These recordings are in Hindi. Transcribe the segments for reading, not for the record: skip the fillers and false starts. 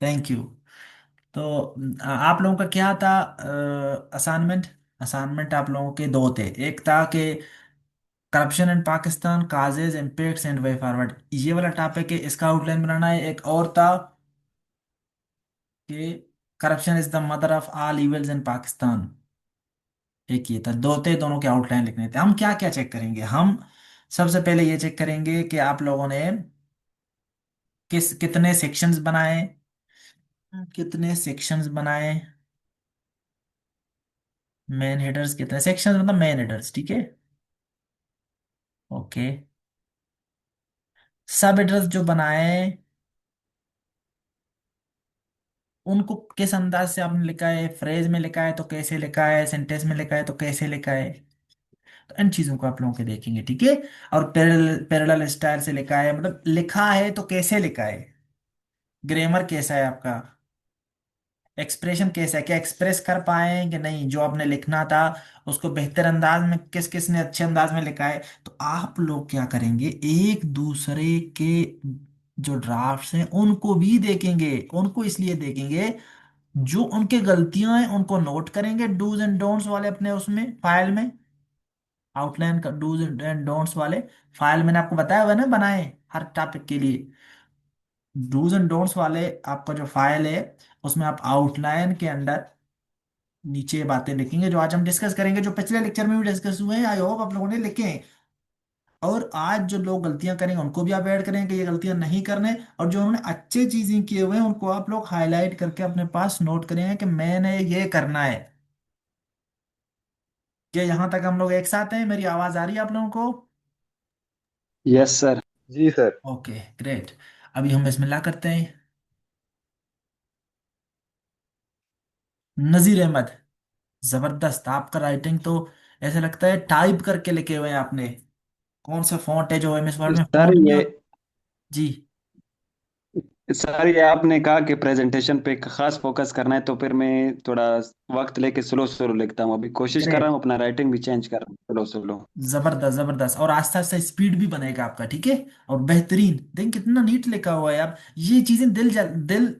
Thank you. तो आप लोगों का क्या था असाइनमेंट? असाइनमेंट आप लोगों के दो थे। एक था कि corruption in Pakistan causes impacts and way forward, ये वाला टॉपिक है, इसका आउटलाइन बनाना है। एक और था कि corruption is the mother of all evils in Pakistan. एक ये था, दो थे, दोनों के आउटलाइन लिखने थे। हम क्या क्या चेक करेंगे? हम सबसे पहले ये चेक करेंगे कि आप लोगों ने कितने सेक्शंस बनाए, कितने सेक्शंस बनाए। मेन हेडर्स कितने सेक्शंस, मतलब मेन हेडर्स, ठीक है। ओके। सब हेडर्स जो बनाए उनको किस अंदाज से आपने लिखा है? फ्रेज में लिखा है तो कैसे लिखा है, सेंटेंस में लिखा है तो कैसे लिखा है। तो इन चीजों को आप लोगों के देखेंगे, ठीक है। और पैरेलल स्टाइल से लिखा है, मतलब लिखा है तो कैसे लिखा है, ग्रामर कैसा है आपका, एक्सप्रेशन कैसा है, क्या एक्सप्रेस कर पाए कि नहीं, जो आपने लिखना था उसको बेहतर अंदाज में किस किस ने अच्छे अंदाज में लिखा है। तो आप लोग क्या करेंगे, एक दूसरे के जो ड्राफ्ट्स हैं उनको भी देखेंगे। उनको इसलिए देखेंगे, जो उनके गलतियां हैं उनको नोट करेंगे, डूज एंड डोंट्स वाले अपने उसमें फाइल में, आउटलाइन का डूज एंड डोंट्स वाले फाइल मैंने आपको बताया हुआ है ना, बनाए हर टॉपिक के लिए। डूज एंड डोंट्स वाले आपका जो फाइल है उसमें आप आउटलाइन के अंदर नीचे ये बातें लिखेंगे जो आज हम डिस्कस करेंगे, जो पिछले लेक्चर में भी डिस्कस हुए हैं। आई होप आप लोगों ने लिखे हैं। और आज जो लोग गलतियां करेंगे उनको भी आप ऐड करेंगे कि ये गलतियां नहीं करने, और जो उन्होंने अच्छे चीजें किए हुए हैं उनको आप लोग हाईलाइट करके अपने पास नोट करेंगे कि मैंने ये करना है। क्या यहाँ तक हम लोग एक साथ हैं? मेरी आवाज आ रही है आप लोगों को? Yes sir. जी सर। Okay, great. अभी हम बिस्मिल्लाह करते हैं। नजीर अहमद, जबरदस्त। आपका राइटिंग तो ऐसे लगता है टाइप करके लिखे हुए हैं आपने। कौन सा फॉन्ट है जो एमएस वर्ड में सर फॉन्ट नहीं ये होता? जी। सर ये आपने कहा कि प्रेजेंटेशन पे खास फोकस करना है, तो फिर मैं थोड़ा वक्त लेके स्लो स्लो लिखता हूँ। अभी कोशिश कर रहा ग्रेट, हूँ अपना राइटिंग भी चेंज कर रहा हूँ स्लो स्लो। जबरदस्त जबरदस्त। और आस्ते आस्ते स्पीड भी बनेगा आपका, ठीक है। और बेहतरीन, देख कितना नीट लिखा हुआ है यार। ये चीजें दिल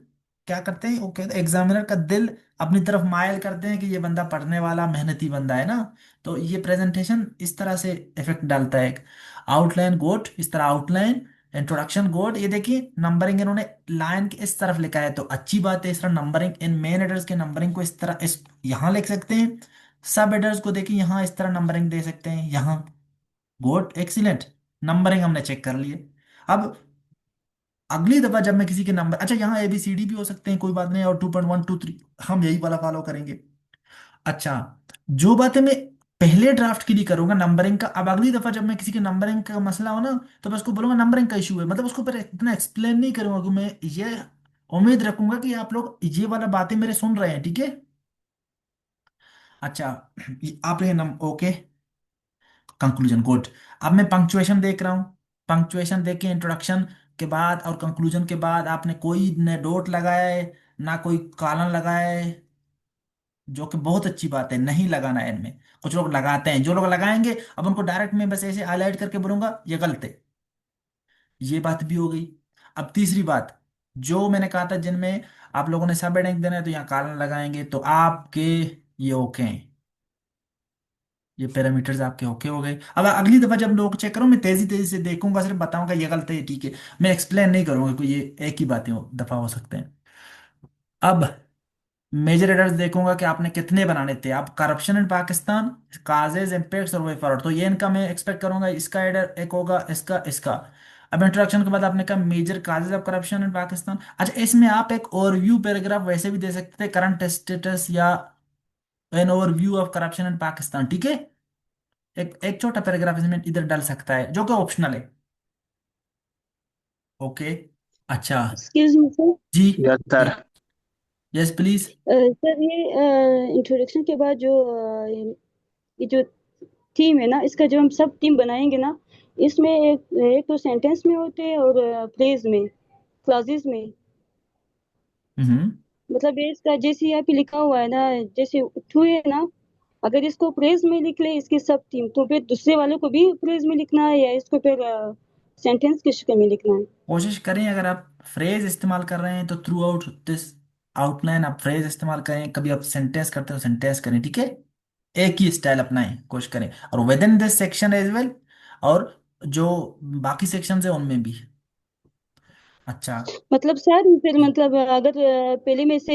क्या करते हैं, वो कहते हैं एग्जामिनर का दिल अपनी तरफ मायल करते हैं कि ये बंदा पढ़ने वाला मेहनती बंदा है ना। तो ये प्रेजेंटेशन इस तरह से इफेक्ट डालता है। आउटलाइन गोट, इस तरह आउटलाइन। इंट्रोडक्शन गोट, ये देखिए नंबरिंग इन्होंने लाइन के इस तरफ लिखा है तो अच्छी बात है। इस तरह नंबरिंग इन मेन हेडर्स के नंबरिंग को इस तरह इस यहाँ लिख सकते हैं। सब हेडर्स को देखिए यहाँ इस तरह नंबरिंग दे सकते हैं यहाँ। Good, excellent. नंबरिंग हमने चेक कर लिए। अब अगली दफा जब मैं किसी के नंबर, अच्छा यहाँ ABCD भी हो सकते हैं, कोई बात नहीं, और 2.1 2 3 हम यही वाला फॉलो करेंगे। अच्छा, जो बातें मैं पहले ड्राफ्ट के लिए करूंगा नंबरिंग का, अब अगली दफा जब मैं किसी के नंबरिंग का मसला हो ना, तो मैं उसको बोलूंगा नंबरिंग का इशू है, मतलब उसको पर इतना एक्सप्लेन नहीं करूंगा कि मैं ये उम्मीद रखूंगा कि आप लोग ये वाला बातें मेरे सुन रहे हैं, ठीक है। अच्छा, आप ये ओके। Conclusion, good. अब मैं पंक्चुएशन देख रहा हूँ। पंक्चुएशन देख के इंट्रोडक्शन के बाद और कंक्लूजन के बाद आपने कोई न डॉट लगाया है ना कोई कॉलन लगाया है, जो कि बहुत अच्छी बात है, नहीं लगाना है इनमें। कुछ लोग लगाते हैं, जो लोग लगाएंगे अब उनको डायरेक्ट मैं बस ऐसे हाईलाइट करके बोलूंगा ये गलत है। ये बात भी हो गई। अब तीसरी बात, जो मैंने कहा था जिनमें आप लोगों ने सब हेडिंग देना है तो यहाँ कॉलन लगाएंगे तो आपके ये ओके हैं, ये पैरामीटर्स आपके ओके हो गए। अब अगली दफा जब लोग चेक करो मैं तेजी तेजी से देखूंगा, सिर्फ बताऊंगा ये गलत है, ठीक है। मैं एक्सप्लेन नहीं करूंगा कोई, ये एक ही बातें दफा हो सकते हैं। अब मेजर एरर्स देखूंगा कि आपने कितने बनाने थे। आप corruption in Pakistan, causes impacts और वे फॉरवर्ड, तो ये इनका मैं एक्सपेक्ट करूंगा, इसका एरर एक होगा, इसका इसका। अब इंट्रोडक्शन के बाद आपने कहा major causes of corruption in Pakistan. अच्छा, इसमें आप एक ओवरव्यू पैराग्राफ वैसे भी दे सकते थे, करंट स्टेटस या an overview of corruption in Pakistan, ठीक है। एक एक छोटा पैराग्राफ इसमें इधर डाल सकता है जो कि ऑप्शनल है। ओके। अच्छा। Excuse me sir. जी। Yes sir. Yes please. Sir ये इंट्रोडक्शन के बाद जो ये जो थीम है ना, इसका जो हम सब टीम बनाएंगे ना, इसमें एक एक तो सेंटेंस में होते हैं और फ्रेज में, क्लॉजेस में। हम्म। मतलब ये इसका जैसे यहाँ पे लिखा हुआ है ना, जैसे टू है ना, अगर इसको प्रेज में लिख ले इसकी सब टीम, तो फिर दूसरे वालों को भी प्रेज में लिखना है या इसको फिर सेंटेंस की शक्ल में लिखना है। कोशिश करें, अगर आप फ्रेज इस्तेमाल कर रहे हैं तो थ्रू आउट दिस आउटलाइन आप फ्रेज इस्तेमाल करें, कभी आप सेंटेंस करते हो सेंटेंस करें, ठीक है। एक ही स्टाइल अपनाएं, कोशिश करें, और within this section as well, और जो बाकी सेक्शन है उनमें भी। अच्छा। मतलब सर फिर मतलब अगर पहले में से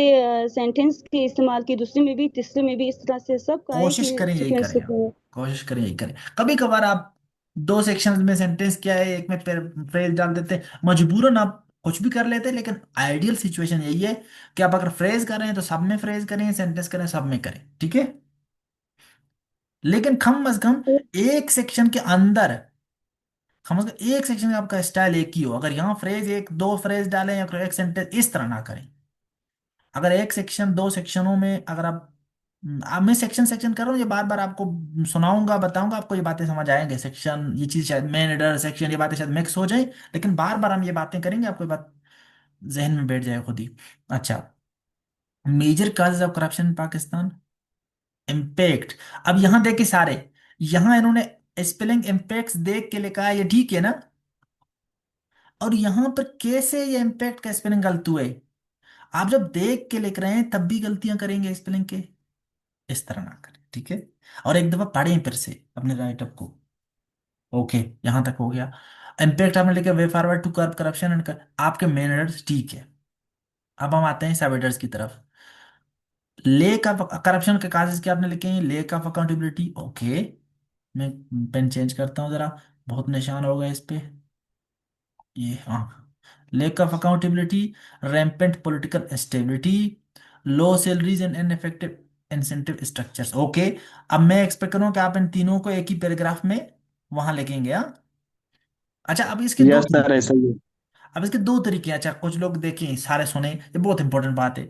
सेंटेंस के इस्तेमाल की, दूसरे में भी, तीसरे में भी, इस तरह से सब का एक कोशिश ही करें यही सीक्वेंस करें आप, में। कोशिश करें यही करें। कभी कभार आप दो सेक्शंस में सेंटेंस क्या है, एक में फ्रेज डाल देते हैं, मजबूरन आप कुछ भी कर लेते हैं, लेकिन आइडियल सिचुएशन यही है कि आप अगर फ्रेज कर रहे हैं तो सब में फ्रेज करें, सेंटेंस करें सब में करें, ठीक है। लेकिन कम अज कम एक सेक्शन के अंदर, कम से कम एक सेक्शन में आपका स्टाइल एक ही हो। अगर यहाँ फ्रेज एक दो फ्रेज डालें या फिर एक सेंटेंस, इस तरह ना करें। अगर एक सेक्शन दो सेक्शनों में अगर आप, अब मैं सेक्शन सेक्शन कर रहा हूँ, ये बार बार आपको सुनाऊंगा बताऊंगा, आपको ये बातें समझ आएंगे, सेक्शन ये चीज शायद मेन हेडर सेक्शन ये बातें शायद मिक्स हो जाए, लेकिन बार बार हम ये बातें करेंगे, आपको ये बात जहन में बैठ जाए खुद ही। अच्छा, major causes of corruption in Pakistan, impact. अब यहाँ देखे सारे, यहाँ इन्होंने स्पेलिंग इम्पैक्ट देख के लिखा है, ये ठीक है ना। और यहाँ पर कैसे ये इम्पैक्ट का स्पेलिंग गलत हुआ है, आप जब देख के लिख रहे हैं तब भी गलतियां करेंगे स्पेलिंग के, इस तरह ना करें, ठीक है। और एक दफा पढ़ें फिर से अपने राइटअप को। ओके, यहां तक हो गया। इम्पैक्ट आपने लिखा way forward to curb corruption and, आपके मेन एडर्स ठीक है। अब हम आते हैं सब एडर्स की तरफ। लेक ऑफ करप्शन के काजेस के आपने लिखे हैं, लेक ऑफ अकाउंटेबिलिटी, ओके। मैं पेन चेंज करता हूँ जरा, बहुत निशान हो गए इस पे, ये हाँ। Lake of accountability, rampant political stability, low salaries and ineffective incentive structures, okay. अब मैं एक्सपेक्ट करूँ कि आप इन तीनों को एक ही पैराग्राफ में वहां लिखेंगे, हाँ। अच्छा, अब इसके दो यस सर, तरीके हैं। ऐसा ही है। अब इसके दो तरीके हैं, अच्छा कुछ लोग देखें सारे सुने, ये बहुत इंपॉर्टेंट बात है।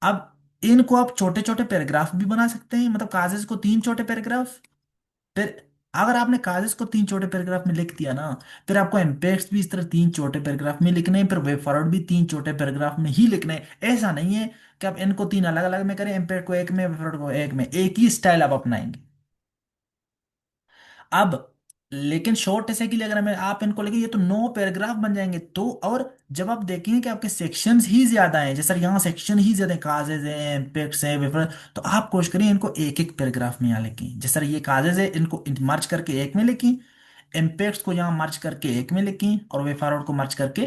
अब इनको आप छोटे छोटे पैराग्राफ भी बना सकते हैं, मतलब कागज को तीन छोटे पैराग्राफ, फिर अगर आपने कागज को तीन छोटे पैराग्राफ में लिख दिया ना, फिर आपको इम्पैक्ट्स भी इस तरह तीन छोटे पैराग्राफ में लिखने हैं, फिर वे फॉरवर्ड भी तीन छोटे पैराग्राफ में ही लिखने हैं। ऐसा नहीं है कि आप इनको तीन अलग अलग में करें, इम्पैक्ट को एक में, वे फॉरवर्ड को एक में, एक ही स्टाइल आप अपनाएंगे। अब लेकिन शॉर्ट ऐसे के लिए अगर हमें आप इनको लेके, ये तो नो पैराग्राफ बन जाएंगे तो। और जब आप देखेंगे कि आपके सेक्शंस ही ज्यादा हैं, जैसे यहाँ सेक्शन ही ज्यादा है, काजेज हैं, इम्पैक्ट्स हैं, वेफर, तो आप कोशिश करिए इनको एक एक पैराग्राफ में यहाँ लिखें। जैसे ये काजेज है, इनको मर्ज करके एक में लिखें, इम्पैक्ट्स को यहाँ मर्ज करके एक में लिखें, और वे फॉरवर्ड को मर्ज करके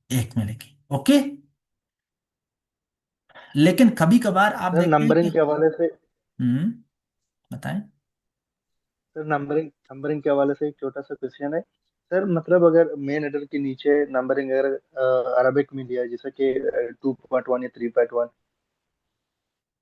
एक में लिखें, ओके। लेकिन कभी कभार आप सर देखते हैं कि, नंबरिंग के हवाले से हम्म, बताएं। सर नंबरिंग के हवाले से एक छोटा सा क्वेश्चन है। सर मतलब अगर मेन हेडर के नीचे नंबरिंग अगर अरबिक में लिया है, जैसे कि 2.1 या 3.1,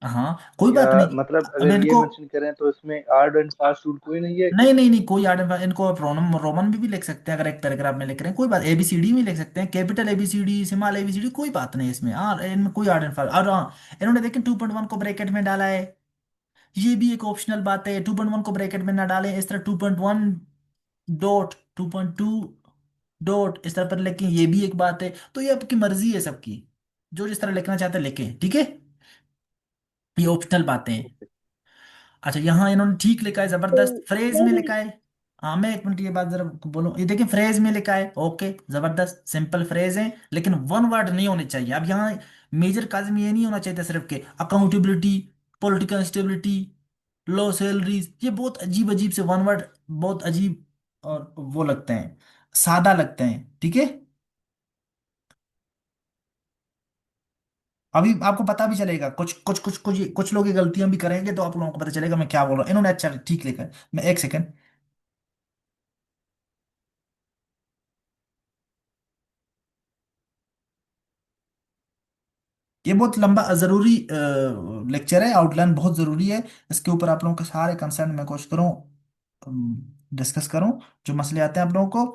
हाँ, कोई या बात नहीं। मतलब अब अगर ये इनको, मेंशन करें तो इसमें हार्ड एंड फास्ट रूल कोई नहीं है क्या? नहीं नहीं नहीं, कोई आर्ट एंड इनको आप रोमन रोमन में भी लिख सकते हैं, अगर एक पैराग्राफ में लिख रहे हैं कोई बात, एबीसीडी में लिख सकते हैं, कैपिटल एबीसीडी, स्मॉल एबीसीडी, कोई बात नहीं इसमें, हाँ इनमें कोई आर्ट एंड फाइव। और हाँ, इन्होंने देखें 2.1 को ब्रैकेट में डाला है, ये भी एक ऑप्शनल बात है, 2.1 को ब्रैकेट में ना डालें, इस तरह 2.1 डॉट 2.2 डॉट इस तरह पर लिखें, ये भी एक बात है। तो ये आपकी मर्जी है सबकी, जो जिस तरह लिखना चाहते हैं लिखें, ठीक है। ये ऑप्शनल बातें हैं। ओके। अच्छा, यहाँ इन्होंने ठीक लिखा है, तो जबरदस्त फ्रेज में सर लिखा है। हाँ, मैं एक मिनट ये बात जरा बोलूं, ये देखिए फ्रेज में लिखा है, ओके, जबरदस्त सिंपल फ्रेज है, लेकिन वन वर्ड नहीं होने चाहिए। अब यहाँ मेजर काज में ये नहीं होना चाहिए था सिर्फ के अकाउंटेबिलिटी, पॉलिटिकल स्टेबिलिटी, लो सैलरीज, ये बहुत अजीब अजीब से वन वर्ड, बहुत अजीब और वो लगते हैं, सादा लगते हैं, ठीक है। अभी आपको पता भी चलेगा, कुछ लोग ये गलतियां भी करेंगे, तो आप लोगों को पता चलेगा मैं क्या बोल रहा हूँ। इन्होंने अच्छा ठीक लिखा है, मैं एक सेकंड, ये बहुत लंबा जरूरी लेक्चर है, आउटलाइन बहुत जरूरी है, इसके ऊपर आप लोगों के सारे कंसर्न मैं कोशिश करूँ डिस्कस करूं, जो मसले आते हैं आप लोगों को,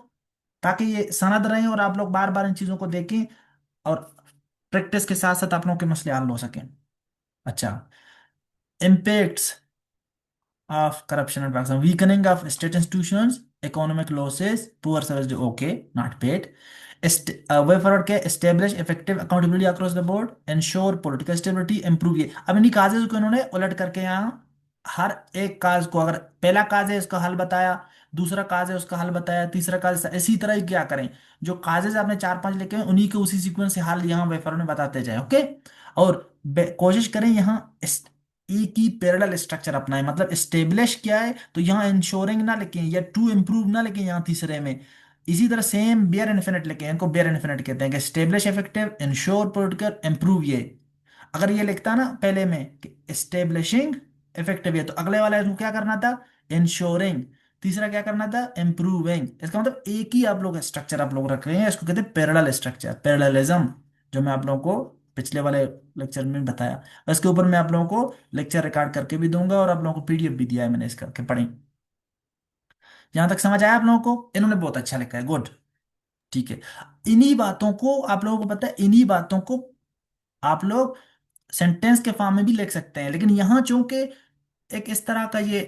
ताकि ये सनद रहें और आप लोग बार बार इन चीजों को देखें, और प्रैक्टिस के साथ साथ आप लोगों के मसले हल हो सकें। अच्छा, impacts of corruption and practice, weakening of state institutions, economic losses, poor service, okay, not paid. Way forward के establish effective accountability across the board, ensure political stability, improve, ये अब इन्हीं काजेज को इन्होंने उलट करके यहाँ हर एक काज को, अगर पहला काज है इसका हल बताया, दूसरा काज है उसका हल बताया, तीसरा काज, इसी तरह ही क्या करें, जो काजेज आपने चार पांच लिखे हैं उन्हीं के उसी सीक्वेंस से हल यहाँ वेफर में बताते जाए। ओके। और कोशिश करें यहाँ एक ही पैरेलल स्ट्रक्चर अपनाएं, मतलब स्टेब्लिश क्या है तो यहाँ इंश्योरिंग ना लिखें या टू इम्प्रूव ना लिखें यहाँ तीसरे में। इसी तरह सेम बियर इन्फिनिट लिखें, इनको बियर इन्फिनिट कहते हैं कि establish, effective, ensure, protocol, improve. ये अगर ये लिखता ना पहले में कि स्टेब्लिशिंग, इफेक्टिव, है तो अगले वाला इसको क्या करना था, इंश्योरिंग, तीसरा क्या करना था, इम्प्रूविंग। इसका मतलब एक ही आप लोग स्ट्रक्चर आप लोग रख रहे हैं, इसको कहते हैं पैरेलल स्ट्रक्चर, पैरेललिज्म, जो मैं आप लोगों को पिछले वाले लेक्चर में बताया। इसके ऊपर मैं आप लोगों को लेक्चर रिकॉर्ड करके भी दूंगा और आप लोगों को पीडीएफ भी दिया है मैंने इसका, के पढ़ी। यहां तक समझ आया आप लोगों को? इन्होंने बहुत अच्छा लिखा है, गुड। ठीक है। इन्हीं बातों को आप लोगों को पता है, इन्हीं बातों को आप लोग सेंटेंस के फॉर्म में भी लिख सकते हैं, लेकिन यहाँ चूंकि एक इस तरह का ये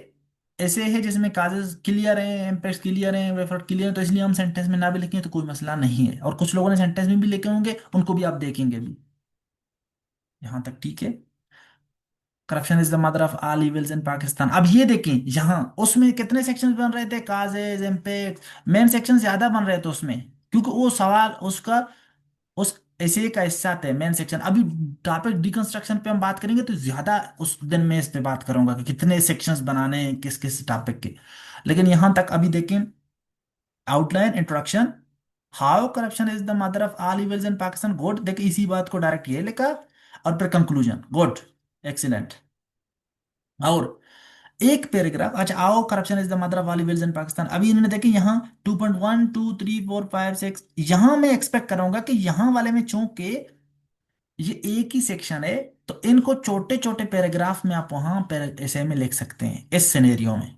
ऐसे है जिसमें काजेज क्लियर हैं, इम्पैक्ट क्लियर हैं, वेफर क्लियर है, तो इसलिए हम सेंटेंस में ना भी लिखें तो कोई मसला नहीं है। और कुछ लोगों ने सेंटेंस में भी लिखे होंगे, उनको भी आप देखेंगे भी। यहाँ तक ठीक है। Corruption is the mother of all evils in Pakistan. अब ये देखें यहाँ उसमें कितने सेक्शंस बन रहे थे, काजेज, इम्पैक्ट, मेन सेक्शन ज्यादा बन रहे थे उसमें, क्योंकि वो सवाल उसका उस ऐसे का हिस्सा थे मेन सेक्शन। अभी टॉपिक डिकंस्ट्रक्शन पे हम बात करेंगे तो ज्यादा उस दिन मैं इस पे बात करूंगा कि कितने सेक्शंस बनाने हैं किस किस टॉपिक के। लेकिन यहां तक अभी देखें, outline, introduction, how corruption is the mother of all evils in Pakistan, good. देखिए इसी बात को डायरेक्ट ये लिखा, और फिर कंक्लूजन, गुड, एक्सीलेंट। और एक पैराग्राफ, अच्छा आओ, corruption is the mother of all evils in Pakistan. अभी इन्होंने देखिए यहाँ 2.1 2 3 4 5 6, यहाँ मैं एक्सपेक्ट करूंगा कि यहाँ वाले में चूंकि ये एक ही सेक्शन है तो इनको छोटे छोटे पैराग्राफ में आप वहां ऐसे में लिख सकते हैं इस सिनेरियो में।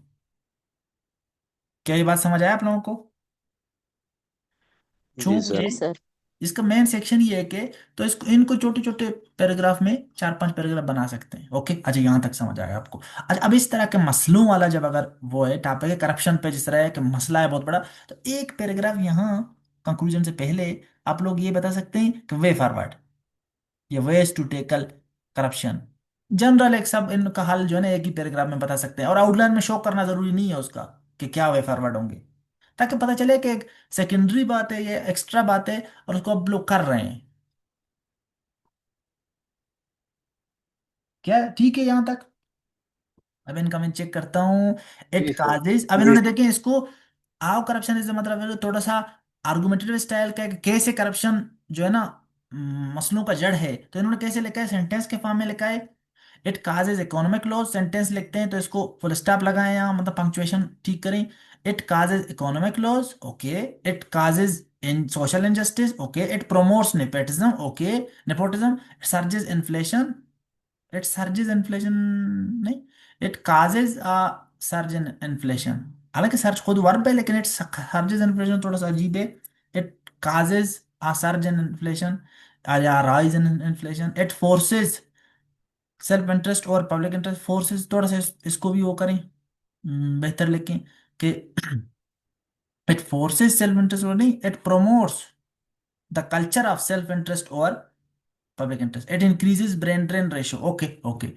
क्या ये बात समझ आया आप लोगों को? जी चूंकि सर। जी सर। इसका मेन सेक्शन ये है कि तो इसको इनको छोटे छोटे पैराग्राफ में चार पांच पैराग्राफ बना सकते हैं। ओके, अच्छा यहाँ तक समझ आया आपको? अच्छा अब इस तरह के मसलों वाला जब अगर वो है टॉपिक है करप्शन पे, जिस तरह है कि मसला है बहुत बड़ा, तो एक पैराग्राफ यहाँ कंक्लूजन से पहले आप लोग ये बता सकते हैं कि वे फॉरवर्ड, ये ways to tackle corruption, general एक सब इनका हल जो है ना एक ही पैराग्राफ में बता सकते हैं। और आउटलाइन में शो करना जरूरी नहीं है उसका कि क्या वे फॉरवर्ड होंगे, ताकि पता चले कि एक सेकेंडरी बात है, ये एक्स्ट्रा बात है और उसको अब लोग कर रहे हैं। क्या ठीक है यहाँ तक? अब इनका मैं चेक करता हूँ। It ji sir. काजेज, अब जी इन्होंने देखे इसको, हाउ करप्शन इज मतलब है थोड़ा सा आर्गुमेंटेटिव स्टाइल का है कि कैसे करप्शन जो है ना मसलों का जड़ है, तो इन्होंने कैसे लिखा है, सेंटेंस के फॉर्म में लिखा है। It causes economic loss, sentence लिखते हैं तो इसको फुल स्टॉप लगाएं यहाँ, मतलब पंक्चुएशन ठीक करें। It causes economic loss, okay. It causes in social injustice, okay. It promotes nepotism, okay, nepotism. Surges inflation, it surges inflation, नहीं, it causes a surge in inflation. हालांकि सर्च खुद वर्ब है लेकिन इट सर्जेस इन्फ्लेशन थोड़ा सा अजीब है। It causes a surge in inflation या rise in inflation. It forces self interest और पब्लिक इंटरेस्ट, फोर्सेस थोड़ा सा इसको भी वो करें, बेहतर लिखें कि इट फोर्सेस सेल्फ इंटरेस्ट, और नहीं, it promotes the culture of self interest और public interest. It increases brain drain ratio, okay okay.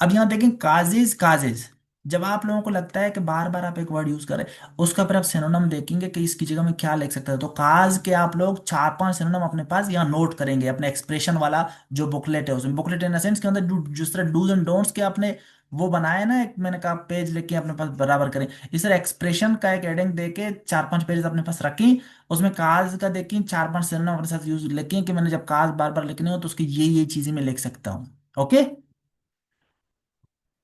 अब यहाँ देखें काजेज, काजेज, जब आप लोगों को लगता है कि बार बार आप एक वर्ड यूज करें, उसका फिर आप सिनोनिम देखेंगे कि इसकी जगह में क्या लिख सकते हैं। तो काज के आप लोग चार पांच सिनोनिम अपने पास यहाँ नोट करेंगे अपने एक्सप्रेशन वाला जो बुकलेट है उसमें। बुकलेट इन सेंस के अंदर जिस तरह डूज एंड डोंट्स के आपने वो बनाया ना, एक मैंने कहा पेज लेके अपने पास बराबर करें, इस तरह एक्सप्रेशन का एक हेडिंग देके चार पांच पेज अपने पास रखें। उसमें काज का देखें चार पांच सिनोनिम अपने साथ यूज लिखें कि मैंने जब काज बार बार लिखने हो तो उसकी ये चीजें मैं लिख सकता हूँ। ओके।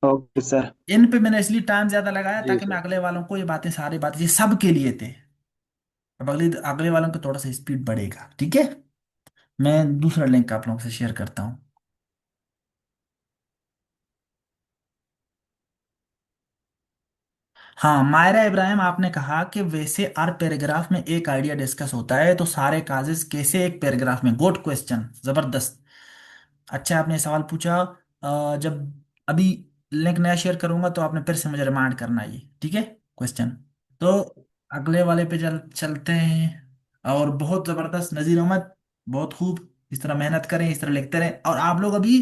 Okay sir. इन पे मैंने इसलिए टाइम ज्यादा लगाया जी ताकि मैं सर। अगले वालों को ये बातें सारी बातें ये सब के लिए थे। अब अगले अगले वालों को थोड़ा सा स्पीड बढ़ेगा, ठीक है। मैं दूसरा लिंक आप लोगों से शेयर करता हूँ। हाँ मायरा इब्राहिम, आपने कहा कि वैसे हर पैराग्राफ में एक आइडिया डिस्कस होता है तो सारे काजेस कैसे एक पैराग्राफ में, गुड क्वेश्चन, जबरदस्त। अच्छा आपने सवाल पूछा। जब अभी लिंक नया शेयर करूंगा तो आपने फिर से मुझे रिमाइंड करना है ये, ठीक है, क्वेश्चन। तो अगले वाले पे चलते हैं। और बहुत जबरदस्त नजीर अहमद, बहुत खूब, इस तरह मेहनत करें, इस तरह लिखते रहें। और आप लोग अभी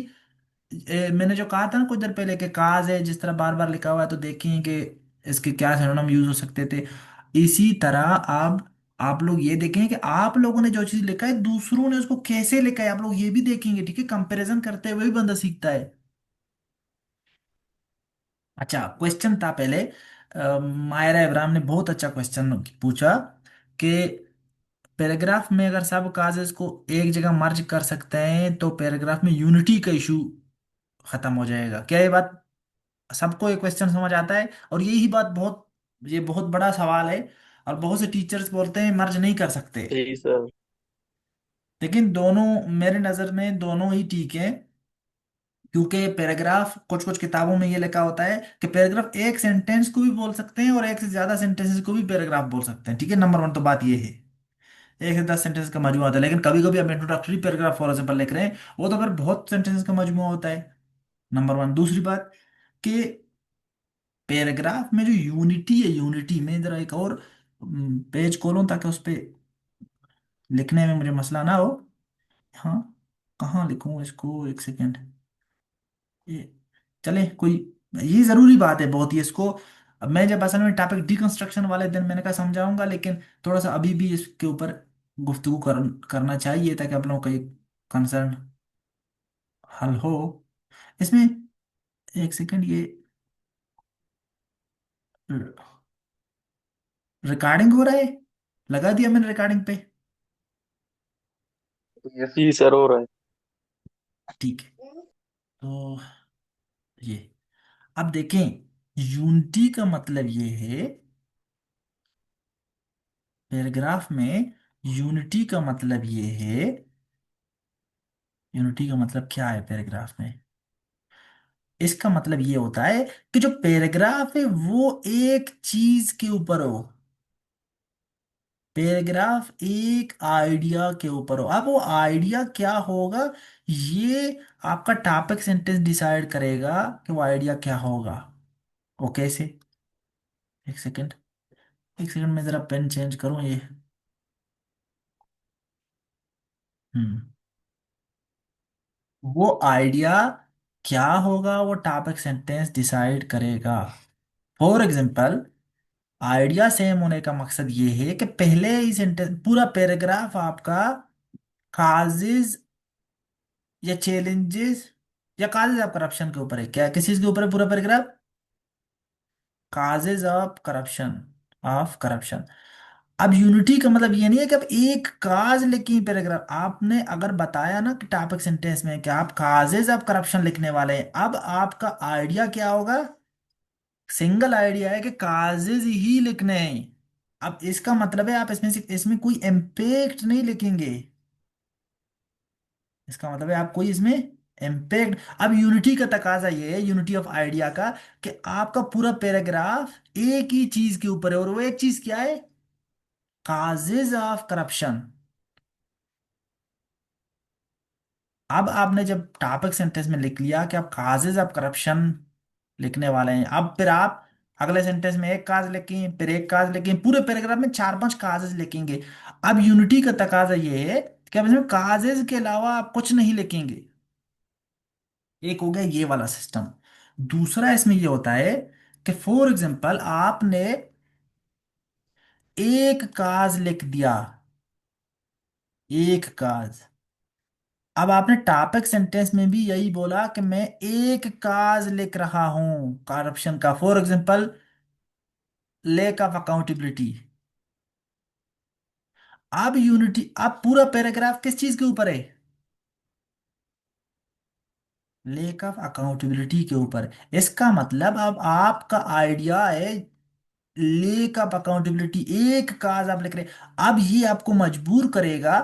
मैंने जो कहा था ना कुछ देर पहले कि काज है जिस तरह बार बार लिखा हुआ है तो देखें कि इसके क्या सिनोनिम यूज हो सकते थे। इसी तरह अब आप लोग ये देखें कि आप लोगों ने जो चीज लिखा है दूसरों ने उसको कैसे लिखा है, आप लोग ये भी देखेंगे। ठीक है, कंपैरिजन करते हुए भी बंदा सीखता है। अच्छा, क्वेश्चन था पहले, मायरा इब्राहिम ने बहुत अच्छा क्वेश्चन पूछा कि पैराग्राफ में अगर सब काजेस को एक जगह मर्ज कर सकते हैं तो पैराग्राफ में यूनिटी का इशू खत्म हो जाएगा क्या? ये बात सबको ये क्वेश्चन समझ आता है? और यही बात बहुत, ये बहुत बड़ा सवाल है, और बहुत से टीचर्स बोलते हैं मर्ज नहीं कर सकते। जी सर। लेकिन दोनों, मेरे नज़र में दोनों ही ठीक है। क्योंकि पैराग्राफ, कुछ कुछ किताबों में ये लिखा होता है कि पैराग्राफ एक सेंटेंस को भी बोल सकते हैं और एक से ज्यादा सेंटेंसेस को भी पैराग्राफ बोल सकते हैं। ठीक है, नंबर वन तो बात ये है, 1 से 10 सेंटेंस का मजमुआ होता है। लेकिन कभी कभी आप इंट्रोडक्टरी पैराग्राफ फॉर एग्जाम्पल लिख रहे हैं, वो तो फिर बहुत सेंटेंसेस का मजमुआ होता है। Number one. दूसरी बात कि पैराग्राफ में जो यूनिटी है, यूनिटी में जरा एक और पेज खोलूं ताकि उस पे लिखने में मुझे मसला ना हो। हाँ, कहाँ लिखूं इसको, एक सेकेंड। ये चले कोई, ये जरूरी बात है बहुत ही इसको। अब मैं जब असल में टॉपिक डिकंस्ट्रक्शन वाले दिन मैंने कहा समझाऊंगा, लेकिन थोड़ा सा अभी भी इसके ऊपर गुफ्तगू करना चाहिए ताकि आप लोगों का ये कंसर्न हल हो। इसमें एक सेकंड, ये रिकॉर्डिंग हो रहा है, लगा दिया मैंने रिकॉर्डिंग पे। यस। जी सर, हो रहा है। ठीक है, तो ये, अब देखें, यूनिटी का मतलब ये है, पैराग्राफ में यूनिटी का मतलब ये है, यूनिटी का मतलब क्या है पैराग्राफ में? इसका मतलब ये होता है कि जो पैराग्राफ है वो एक चीज के ऊपर हो, पैराग्राफ एक आइडिया के ऊपर हो। अब वो आइडिया क्या होगा, ये आपका टॉपिक सेंटेंस डिसाइड करेगा कि वो आइडिया क्या होगा। वो कैसे? एक सेकंड, एक सेकंड में जरा पेन चेंज करूं ये। हम्म वो आइडिया क्या होगा, वो टॉपिक सेंटेंस डिसाइड करेगा। फॉर एग्जाम्पल, आइडिया सेम होने का मकसद ये है कि पहले ही सेंटेंस, पूरा पैराग्राफ आपका काजेज या चैलेंजेस या काजेज ऑफ करप्शन के ऊपर है। क्या, किस चीज के ऊपर है पूरा paragraph? Causes of corruption, of corruption. अब यूनिटी का मतलब ये नहीं है कि आप एक काज लिखी पैराग्राफ, आपने अगर बताया ना कि टॉपिक सेंटेंस में कि आप काजेज ऑफ करप्शन लिखने वाले हैं, अब आपका आइडिया क्या होगा? सिंगल आइडिया है कि काजेज ही लिखने हैं। अब इसका मतलब है आप इसमें से, इसमें कोई इम्पैक्ट नहीं लिखेंगे। इसका मतलब है आप कोई इसमें इम्पैक्ट, अब यूनिटी का तकाजा ये है, यूनिटी ऑफ आइडिया का, कि आपका पूरा पैराग्राफ एक ही चीज के ऊपर है, और वो एक चीज क्या है? Causes of corruption. अब आपने जब टॉपिक सेंटेंस में लिख लिया कि आप काजेज ऑफ करप्शन लिखने वाले हैं, अब फिर आप अगले सेंटेंस में एक काज लिखें, फिर एक काज लिखें, पूरे पैराग्राफ में चार पांच काजेज लिखेंगे। अब यूनिटी का तकाजा ये है कि अब इसमें काजेज के अलावा आप कुछ नहीं लिखेंगे। एक हो गया ये वाला सिस्टम। दूसरा इसमें ये होता है कि फॉर एग्जांपल आपने एक काज लिख दिया, एक काज। अब आपने टॉपिक सेंटेंस में भी यही बोला कि मैं एक काज लिख रहा हूं करप्शन का, for example lack of accountability. अब यूनिटी, अब पूरा पैराग्राफ किस चीज के ऊपर है? लैक ऑफ अकाउंटेबिलिटी के ऊपर। इसका मतलब अब आपका आइडिया है लेक ऑफ अकाउंटेबिलिटी, एक काज आप लिख रहे हैं। अब ये आपको मजबूर करेगा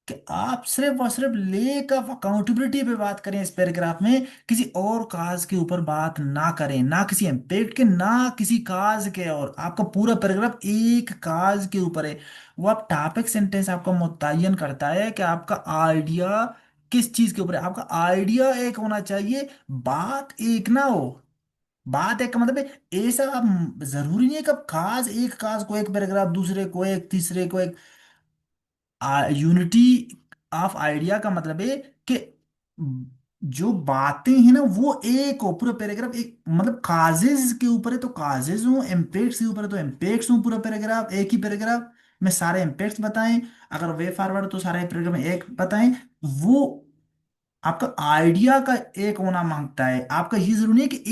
कि आप सिर्फ और सिर्फ लेक ऑफ अकाउंटेबिलिटी पे बात करें इस पैराग्राफ में, किसी और काज के ऊपर बात ना करें, ना किसी इम्पैक्ट के, ना किसी काज के। और आपका पूरा पैराग्राफ एक काज के ऊपर है। वो आप टॉपिक सेंटेंस आपका मुतय्यन करता है कि आपका आइडिया किस चीज के ऊपर है। आपका आइडिया एक होना चाहिए, बात एक ना हो। बात एक का मतलब है ऐसा, आप जरूरी नहीं है कि आप काज, एक काज को एक पैराग्राफ, दूसरे को एक, तीसरे को एक। यूनिटी ऑफ आइडिया का मतलब है कि जो बातें हैं ना वो एक हो, पूरा पैराग्राफ एक, मतलब काजेज के ऊपर है तो काजेज हूँ, इम्पैक्ट्स के ऊपर है तो इम्पैक्ट्स हूँ, पूरा पैराग्राफ एक ही पैराग्राफ में सारे इम्पैक्ट्स बताएं। अगर वे फॉरवर्ड तो सारे पैराग्राफ में एक बताएं। वो आपका आइडिया का एक होना मांगता है। आपका ये जरूरी नहीं है कि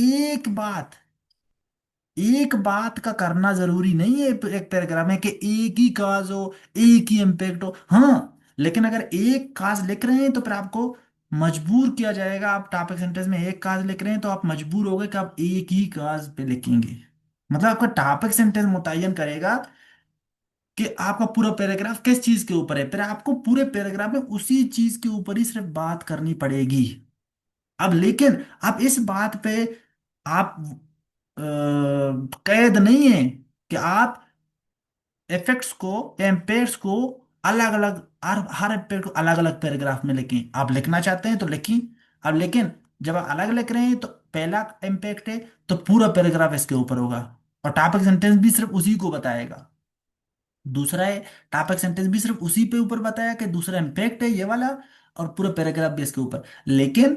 एक बात का करना जरूरी नहीं है एक पैराग्राफ में, कि एक ही काज हो, एक ही इम्पैक्ट हो। हाँ, लेकिन अगर एक काज लिख रहे हैं तो फिर आपको मजबूर किया जाएगा। आप टॉपिक सेंटेंस में एक काज लिख रहे हैं तो आप मजबूर हो गए कि आप एक ही काज पे लिखेंगे। मतलब आपका टॉपिक सेंटेंस मुतय्यन करेगा कि आपका पूरा पैराग्राफ किस चीज के ऊपर है, फिर आपको पूरे पैराग्राफ में उसी चीज के ऊपर ही सिर्फ बात करनी पड़ेगी। अब लेकिन आप इस बात पे आप कैद नहीं है कि आप इफेक्ट्स को या इम्पैक्ट्स को अलग अलग, हर इम्पैक्ट को अलग अलग पैराग्राफ में लिखें। आप लिखना चाहते हैं तो लिखें। अब लेकिन जब आप अलग लिख रहे हैं तो पहला इम्पैक्ट है तो पूरा पैराग्राफ इसके ऊपर होगा, और टॉपिक सेंटेंस भी सिर्फ उसी को बताएगा। दूसरा है, टॉपिक सेंटेंस भी सिर्फ उसी पे ऊपर बताया कि दूसरा इम्पैक्ट है ये वाला, और पूरा पैराग्राफ भी इसके ऊपर। लेकिन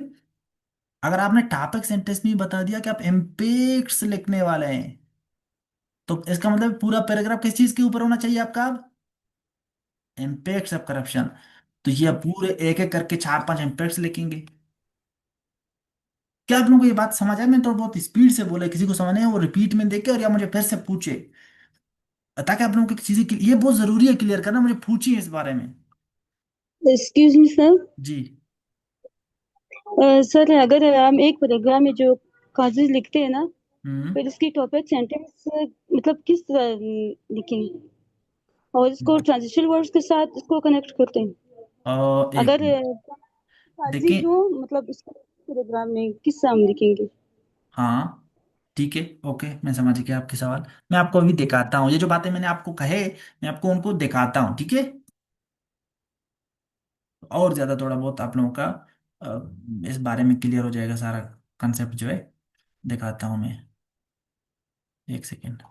अगर आपने टॉपिक सेंटेंस में बता दिया कि आप इम्पैक्ट्स लिखने वाले हैं, तो इसका मतलब पूरा पैराग्राफ किस चीज के ऊपर होना चाहिए आपका? अब इम्पैक्ट्स ऑफ करप्शन। तो ये पूरे एक एक करके चार पांच इम्पैक्ट्स लिखेंगे। क्या आप लोगों को ये बात समझ आए? मैं तो बहुत स्पीड से बोला, किसी को समझ नहीं है वो रिपीट में देखे और या मुझे फिर से पूछे, ताकि आप लोगों की चीजें ये बहुत जरूरी है क्लियर करना, मुझे पूछिए इस बारे में। Excuse me sir. जी। सर अगर हम एक पैराग्राफ में जो काजेज लिखते हैं ना, हम्म। फिर इसकी टॉपिक सेंटेंस मतलब किस तरह लिखें, और इसको ट्रांजिशन वर्ड्स के साथ इसको कनेक्ट करते हैं। एक अगर मिनट। काजेज देखिए। हो मतलब इसको पैराग्राफ में किस तरह हम लिखेंगे। हाँ, ठीक है, ओके, मैं समझ गया आपके सवाल। मैं आपको अभी दिखाता हूँ, ये जो बातें मैंने आपको कहे मैं आपको उनको दिखाता हूँ, ठीक है? और ज्यादा थोड़ा बहुत आप लोगों का इस बारे में क्लियर हो जाएगा सारा कंसेप्ट जो है। दिखाता हूँ मैं, एक सेकेंड।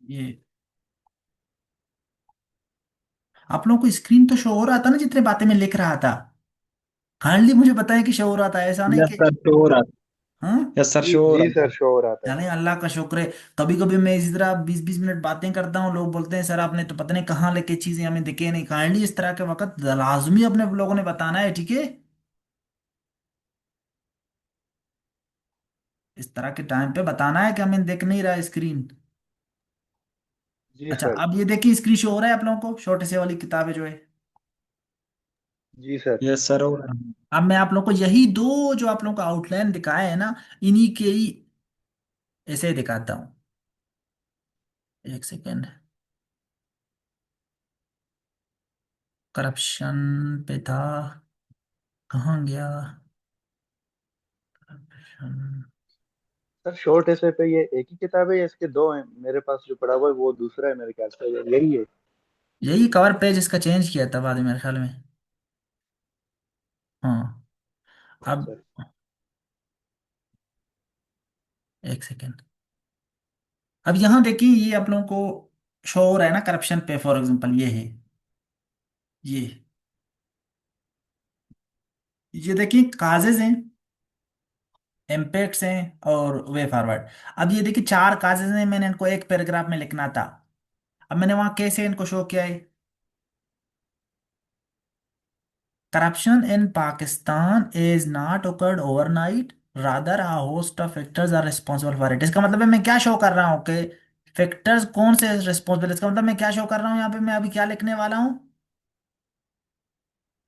ये आप लोगों को स्क्रीन तो शो हो रहा था ना जितने बातें मैं लिख रहा था? काइंडली मुझे बताएं कि शो हो रहा था, ऐसा नहीं यस कि। Sir, sure. हाँ। यस सर, जी श्योर। जी सर, शो हो रहा था। चले, अल्लाह का शुक्र है। कभी कभी मैं इसी तरह 20-20 मिनट बातें करता हूँ, लोग बोलते हैं सर आपने तो पता नहीं कहाँ लेके चीजें हमें दिखे नहीं। काइंडली इस तरह के वक्त लाजमी अपने लोगों ने बताना है, ठीक है? इस तरह के टाइम पे बताना है कि हमें दिख नहीं रहा स्क्रीन। जी अच्छा, सर। अब ये देखिए स्क्रीन शो हो रहा है आप लोगों को, छोटे से वाली किताबें जो है। जी सर। यस सर, हो रहा हाँ। अब मैं आप लोगों को यही दो जो आप लोगों को आउटलाइन दिखाए है ना, इन्हीं के ही ऐसे ही दिखाता हूँ। एक सेकेंड। करप्शन पे था, कहाँ गया करप्शन? सर शॉर्ट ऐसे पे ये एक ही किताब है या इसके दो हैं? मेरे पास जो पड़ा हुआ है वो दूसरा है मेरे ख्याल से, यही है। यही कवर पेज इसका चेंज किया था बाद में मेरे ख्याल में। हाँ। अब अच्छा। एक सेकेंड। अब यहाँ देखिए ये आप लोगों को शो हो रहा है ना करप्शन पे, फॉर एग्जांपल ये है, ये ये देखिए काजेज हैं, इम्पैक्ट्स हैं और वे फॉरवर्ड। अब ये देखिए चार काजेज हैं, मैंने इनको एक पैराग्राफ में लिखना था। अब मैंने वहां कैसे इनको शो किया है? Corruption in Pakistan is not occurred overnight, rather a host of factors are responsible for it। इसका मतलब है मैं क्या शो कर रहा हूँ कि फैक्टर्स कौन से रिस्पॉन्सिबल। इसका मतलब मैं क्या शो कर रहा हूँ यहाँ पे, मैं अभी क्या लिखने वाला हूँ?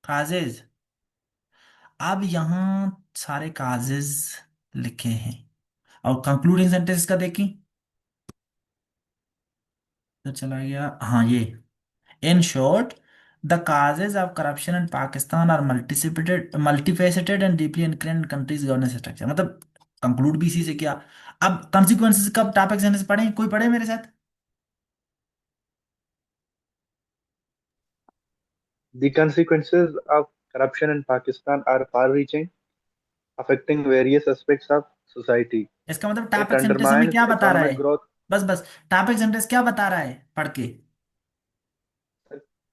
काजेज। अब यहाँ सारे काजेज लिखे हैं। और कंक्लूडिंग सेंटेंस का देखें तो चला गया, हाँ ये, in short the causes of corruption in Pakistan are multifaceted and deeply ingrained in countries governance structure. मतलब कंक्लूड भी इसी से किया। अब कॉन्सिक्वेंसेस कब टॉपिक सेंटेंस पढ़े, कोई पढ़े मेरे साथ? The consequences of corruption in Pakistan are far-reaching, affecting various aspects of society. इसका मतलब It टॉपिक सेंटेंस हमें undermines क्या बता रहा economic है? growth. बस बस, टॉपिक सेंटेंस क्या बता रहा है पढ़ के?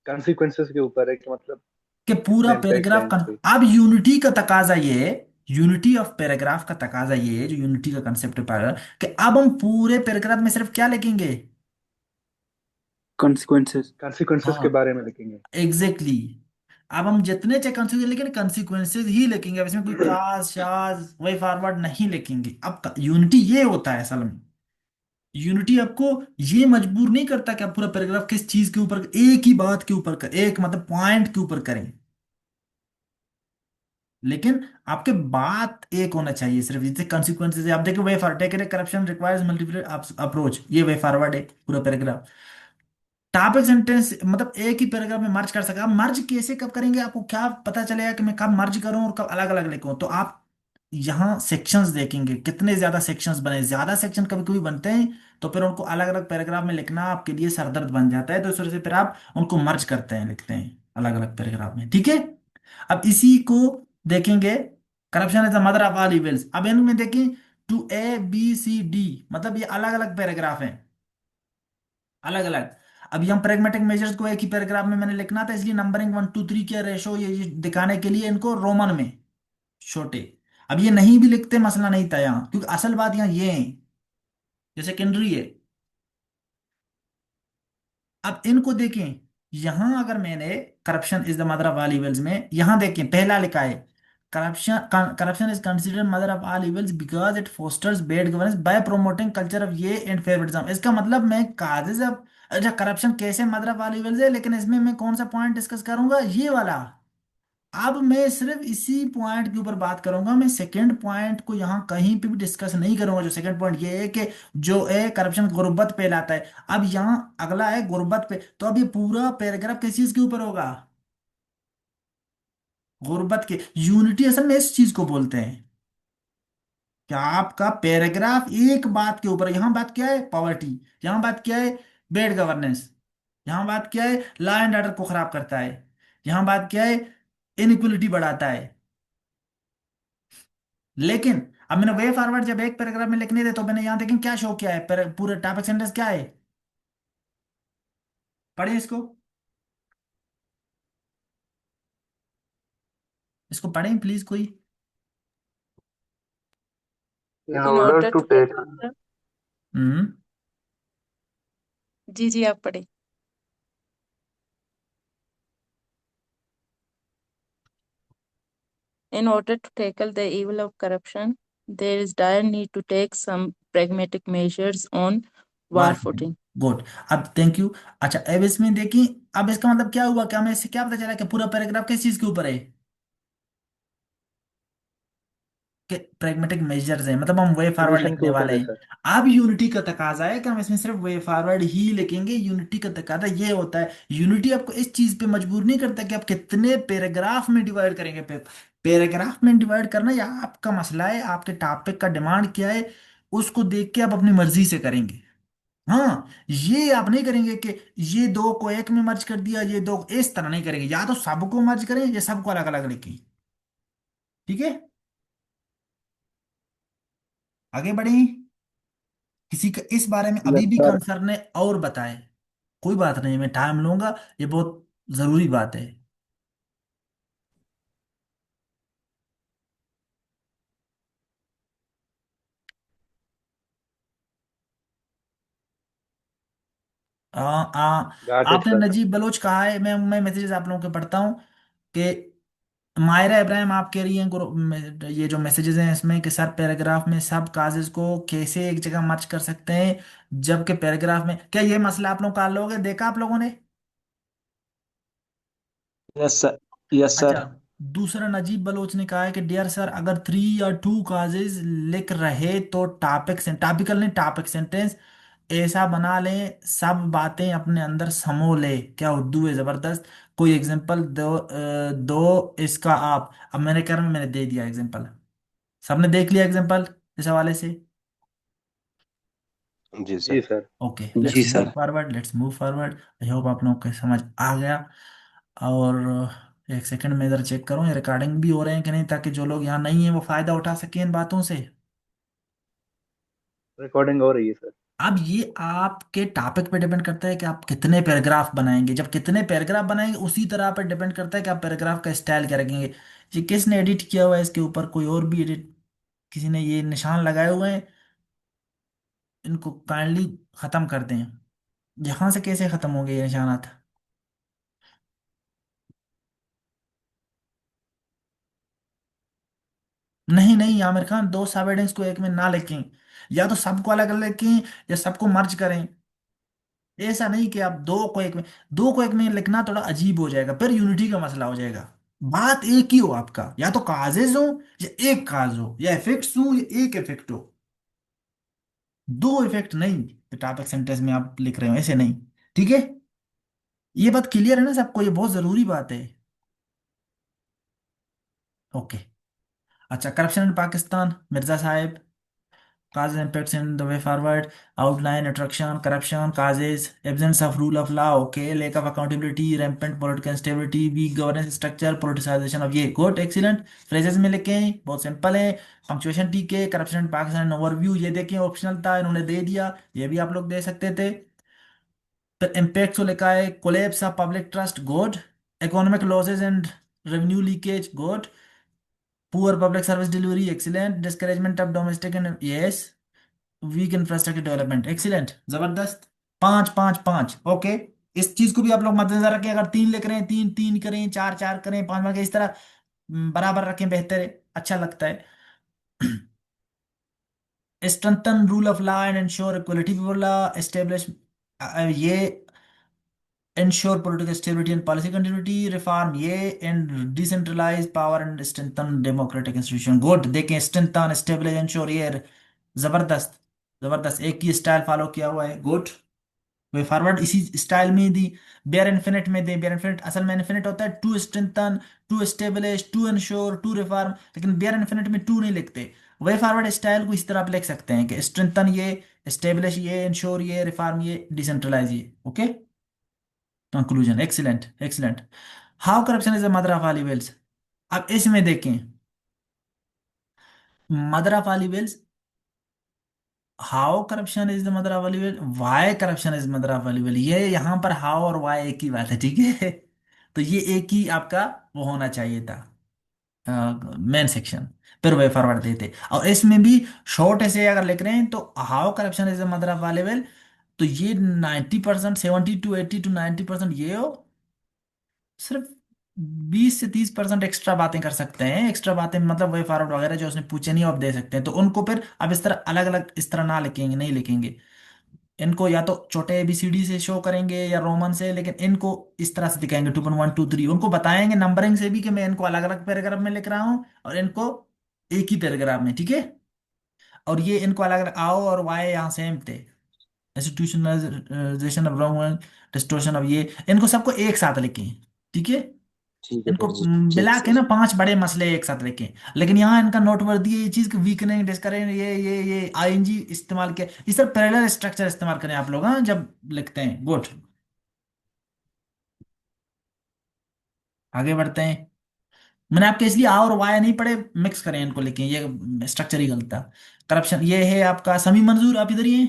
Consequences के ऊपर है कि मतलब कि पूरा कितने इम्पैक्ट है पैराग्राफ इन का। पे। अब यूनिटी का तकाजा ये है, यूनिटी ऑफ पैराग्राफ का तकाजा ये है, जो यूनिटी का कंसेप्ट है पैराग्राफ, कि अब हम पूरे पैराग्राफ में सिर्फ क्या लिखेंगे? consequences। कॉन्सिक्वेंसेस के हाँ, बारे में लिखेंगे। Exactly exactly। अब हम जितने चाहे कंसिक्वेंस, लेकिन कंसिक्वेंसेज ही लिखेंगे, अब इसमें कोई काज शाज वे फॉरवर्ड नहीं लिखेंगे। अब यूनिटी ये होता है असल में, यूनिटी आपको ये मजबूर नहीं करता कि आप पूरा पैराग्राफ किस चीज के ऊपर, एक ही बात के ऊपर एक मतलब पॉइंट के ऊपर करें, लेकिन आपके बात एक होना चाहिए सिर्फ। जैसे कॉन्सिक्वेंसेज आप देखो, way for take corruption requires multiple approach, ये वे फॉरवर्ड है पूरा पैराग्राफ। टॉपिक सेंटेंस मतलब एक ही पैराग्राफ में मर्ज कर सका। मर्ज कैसे कब करेंगे, आपको क्या पता चलेगा कि मैं कब मर्ज करूं और कब अलग अलग लिखूं? तो आप यहाँ सेक्शंस देखेंगे, कितने ज्यादा सेक्शंस बने। ज्यादा सेक्शन कभी कभी बनते हैं तो फिर उनको अलग अलग पैराग्राफ में लिखना आपके लिए सरदर्द बन जाता है, तो इस वजह से फिर आप उनको मर्ज करते हैं, लिखते हैं अलग अलग पैराग्राफ में, ठीक है। अब इसी को देखेंगे, corruption is the mother of all evils. अब इनमें देखें, two A B C D, मतलब ये अलग अलग पैराग्राफ हैं, अलग अलग। अब हम प्रैग्मेटिक मेजर्स को एक ही पैराग्राफ में मैंने लिखना था, इसलिए नंबरिंग 1 2 3 के रेशो ये दिखाने के लिए इनको रोमन में छोटे। अब ये नहीं भी लिखते मसला नहीं था यहाँ, क्योंकि असल बात यहाँ ये है, ये सेकेंडरी है। अब इनको देखें, यहां अगर मैंने corruption is the mother of all evils में यहां देखें पहला लिखा है, corruption corruption is considered mother of all evils because it fosters bad governance by promoting culture of ये एंड फेवरेटिज्म। इसका मतलब मैं काजेज ऑफ, अच्छा करप्शन कैसे मदर ऑफ ऑल इविल्स है, लेकिन इसमें मैं कौन सा पॉइंट डिस्कस करूंगा, ये वाला। अब मैं सिर्फ इसी पॉइंट के ऊपर बात करूंगा, मैं सेकंड पॉइंट को यहाँ कहीं पे भी डिस्कस नहीं करूंगा। जो सेकंड पॉइंट ये है कि जो है करप्शन गुर्बत पे लाता है। अब यहाँ अगला है गुर्बत पे, तो अब ये पूरा पैराग्राफ किस चीज के ऊपर होगा? गुर्बत के। यूनिटी असल में इस चीज को बोलते हैं कि आपका पैराग्राफ एक बात के ऊपर, यहाँ बात क्या है? पॉवर्टी। यहाँ बात क्या है? Bed governance. यहाँ बात क्या है? लॉ एंड ऑर्डर को खराब करता है। यहाँ बात क्या है? इनइक्वलिटी बढ़ाता है। लेकिन अब मैंने वे फॉरवर्ड जब एक पैराग्राफ में लिखने थे तो मैंने यहां देखें क्या शो किया है, पूरे टॉपिक सेंटेंस क्या है, पढ़े इसको, इसको पढ़ें प्लीज कोई। In In order order to to take take हम्म। जी जी आप पढ़े। In order to tackle the evil of corruption, there is dire need to take some pragmatic measures on war war, footing. Good. अब थैंक यू। अच्छा अब इसमें देखिए, अब इसका मतलब क्या हुआ, क्या हमें इससे क्या पता चला कि पूरा पैराग्राफ किस चीज के ऊपर है? कि प्रैग्मेटिक मेजर्स है, मतलब हम वे फॉरवर्ड सोल्यूशन के लिखने ऊपर वाले है हैं। सर। अब यूनिटी का तकाजा है कि हम इसमें सिर्फ वे फॉरवर्ड ही लिखेंगे। यूनिटी का तकाजा ये होता है, यूनिटी आपको इस चीज पे मजबूर नहीं करता कि आप कितने पैराग्राफ में डिवाइड करेंगे। पैराग्राफ में डिवाइड करना या आपका मसला है, आपके टॉपिक का डिमांड क्या है, उसको देख के आप अपनी मर्जी से करेंगे। हाँ, ये आप नहीं करेंगे कि ये दो को एक में मर्ज कर दिया, ये दो, इस तरह नहीं करेंगे। या तो सबको मर्ज करें या सबको अलग अलग लिखें, ठीक है। आगे बढ़े, किसी का इस बारे में यस अभी भी सर। कंसर्न है और बताए? कोई बात नहीं, मैं टाइम लूंगा, ये बहुत जरूरी बात है। गॉट इट आपने सर। नजीब बलोच कहा है, मैं मैसेजेस आप लोगों के पढ़ता हूँ कि मायरा इब्राहिम आप कह रही हैं ग्रुप में, ये जो मैसेजेस हैं इसमें, कि सर पैराग्राफ में सब काजेज को कैसे एक जगह मर्ज कर सकते हैं, जबकि पैराग्राफ में, क्या ये मसला आप लोग का हल हो गया, देखा आप लोगों ने? Yes sir. यस अच्छा, सर। दूसरा, नजीब बलोच ने कहा है कि डियर सर, अगर 3 या 2 लिख रहे तो टॉपिकल नहीं, टॉपिक सेंटेंस ऐसा बना लें सब बातें अपने अंदर समो ले। क्या उर्दू है, जबरदस्त। कोई एग्जांपल दो, दो इसका आप। अब मैंने दे दिया एग्जांपल। सबने देख लिया एग्जांपल इस हवाले से? जी जी सर। सर। ओके, जी let's move sir. Forward, let's move forward. I hope आप लोगों को समझ आ गया। और एक सेकंड में इधर चेक करूं ये रिकॉर्डिंग भी हो रहे हैं कि नहीं, ताकि जो लोग यहाँ नहीं है वो फायदा उठा सकें इन बातों से। रिकॉर्डिंग हो रही है सर। अब ये आपके टॉपिक पे डिपेंड करता है कि आप कितने पैराग्राफ बनाएंगे। जब कितने पैराग्राफ बनाएंगे उसी तरह पर डिपेंड करता है कि आप पैराग्राफ का स्टाइल क्या रखेंगे। ये किसने एडिट किया हुआ है इसके ऊपर? कोई और भी एडिट, किसी ने ये निशान लगाए हुए हैं, इनको काइंडली खत्म कर दें। यहाँ से कैसे खत्म होंगे ये निशानात? नहीं नहीं आमिर खान, दो सब हेडिंग्स को एक में ना लिखें। या तो सबको अलग अलग लिखें या सबको मर्ज करें। ऐसा नहीं कि आप दो को एक में, दो को एक में लिखना थोड़ा अजीब हो जाएगा, फिर यूनिटी का मसला हो जाएगा। बात एक ही हो आपका, या तो काजेज हो या एक काज हो, या इफेक्ट्स हो या एक इफेक्ट हो। दो इफेक्ट नहीं तो टॉपिक सेंटेंस में आप लिख रहे हो, ऐसे नहीं। ठीक है, ये बात क्लियर है ना सबको? ये बहुत जरूरी बात है। ओके। अच्छा, करप्शन इन पाकिस्तान, मिर्जा साहब। Causes and impacts in the way forward, outline, attraction, corruption, causes, absence of rule of law, okay, lack of accountability, rampant political instability, weak governance structure, politicization of ये गुड एक्सीलेंट। फ्रेजेस में लिखें, बहुत सिंपल है। पंक्चुएशन ठीक है। करप्शन पाकिस्तान ओवरव्यू ये देखें, ऑप्शनल था, इन्होंने दे दिया, ये भी आप लोग दे सकते थे। फिर इम्पैक्ट को लिखा है, collapse of public trust, good. Economic losses and revenue leakage, good. Poor public service delivery, excellent. Discouragement of domestic and yes, weak infrastructure development, excellent, जबरदस्त। पांच पांच पांच, ओके। इस चीज को भी आप लोग मद्देनजर रखें, अगर 3 लिख रहे हैं, 3 3 करें, 4 4 करें, 5 5 इस तरह बराबर रखें, बेहतर है, अच्छा लगता है। Strengthen rule of law and ensure equality before law, establish, ये ensure political stability and policy continuity, reform ये, and decentralize power and strengthen democratic institution, good। देखें, strengthen, stabilize, ensure, ये जबरदस्त। जबरदस्त, एक ही स्टाइल फॉलो किया हुआ है, गुड। वे फॉरवर्ड इसी स्टाइल में दी। बेयर इन्फिनिट में दे, बेयर इन्फिनिट असल में इन्फिनिट होता है to strengthen, to establish, to ensure, to reform, लेकिन बेयर इन्फिनिट में टू नहीं लिखते। वे फॉरवर्ड स्टाइल को इस तरह आप लिख सकते हैं कि स्ट्रेंथन ये, स्टेबलिश ये, इंश्योर ये, रिफॉर्म ये, डिसेंट्रलाइज ये, okay. Conclusion, excellent excellent. How corruption is the mother of all evils. अब इसमें देखें, mother of all evils, how corruption is the mother of all evil, why corruption is mother of all evil, ये यहां पर हाउ और वाई एक ही बात है, ठीक है। तो ये एक ही आपका वो होना चाहिए था, मेन सेक्शन। फिर वे फॉरवर्ड देते, और इसमें भी शॉर्ट ऐसे अगर लिख रहे हैं तो how corruption is the mother of all evil, तो ये 90%, 70 to 80 to 90% ये हो। सिर्फ 20 से 30% एक्स्ट्रा बातें कर सकते हैं। एक्स्ट्रा बातें मतलब वही फॉरवर्ड वगैरह जो उसने पूछे नहीं, वो आप दे सकते हैं, तो उनको फिर अब इस तरह अलग अलग इस तरह ना लिखेंगे, नहीं लिखेंगे। इनको या तो छोटे ABCD से शो करेंगे या रोमन से, लेकिन इनको इस तरह से दिखाएंगे 2.1 2 3, उनको बताएंगे नंबरिंग से भी कि मैं इनको अलग अलग पैराग्राफ में लिख रहा हूँ और इनको एक ही पैराग्राफ में, ठीक है। और ये इनको अलग अलग आओ और वाई यहाँ सेम थे, institutionalization of wrong, distortion of ये, इनको सबको एक साथ लिखें, ठीक है। ठीक है इनको सर जी। ठीक मिला के सर। ना 5 बड़े मसले एक साथ लिखें। लेकिन यहाँ इनका नोटवर्दी है ये चीज कि वीकनिंग, डिस्करेज, ये ING इस्तेमाल किया, इस तरह पैरेलल स्ट्रक्चर इस्तेमाल करें आप लोग, हाँ, जब लिखते हैं, गुड। आगे बढ़ते हैं। मैंने आपके इसलिए आ और वाया नहीं पढ़े, मिक्स करें इनको, लिखें, ये स्ट्रक्चर ही गलत था। करप्शन ये है आपका, समी मंजूर आप इधर ही हैं?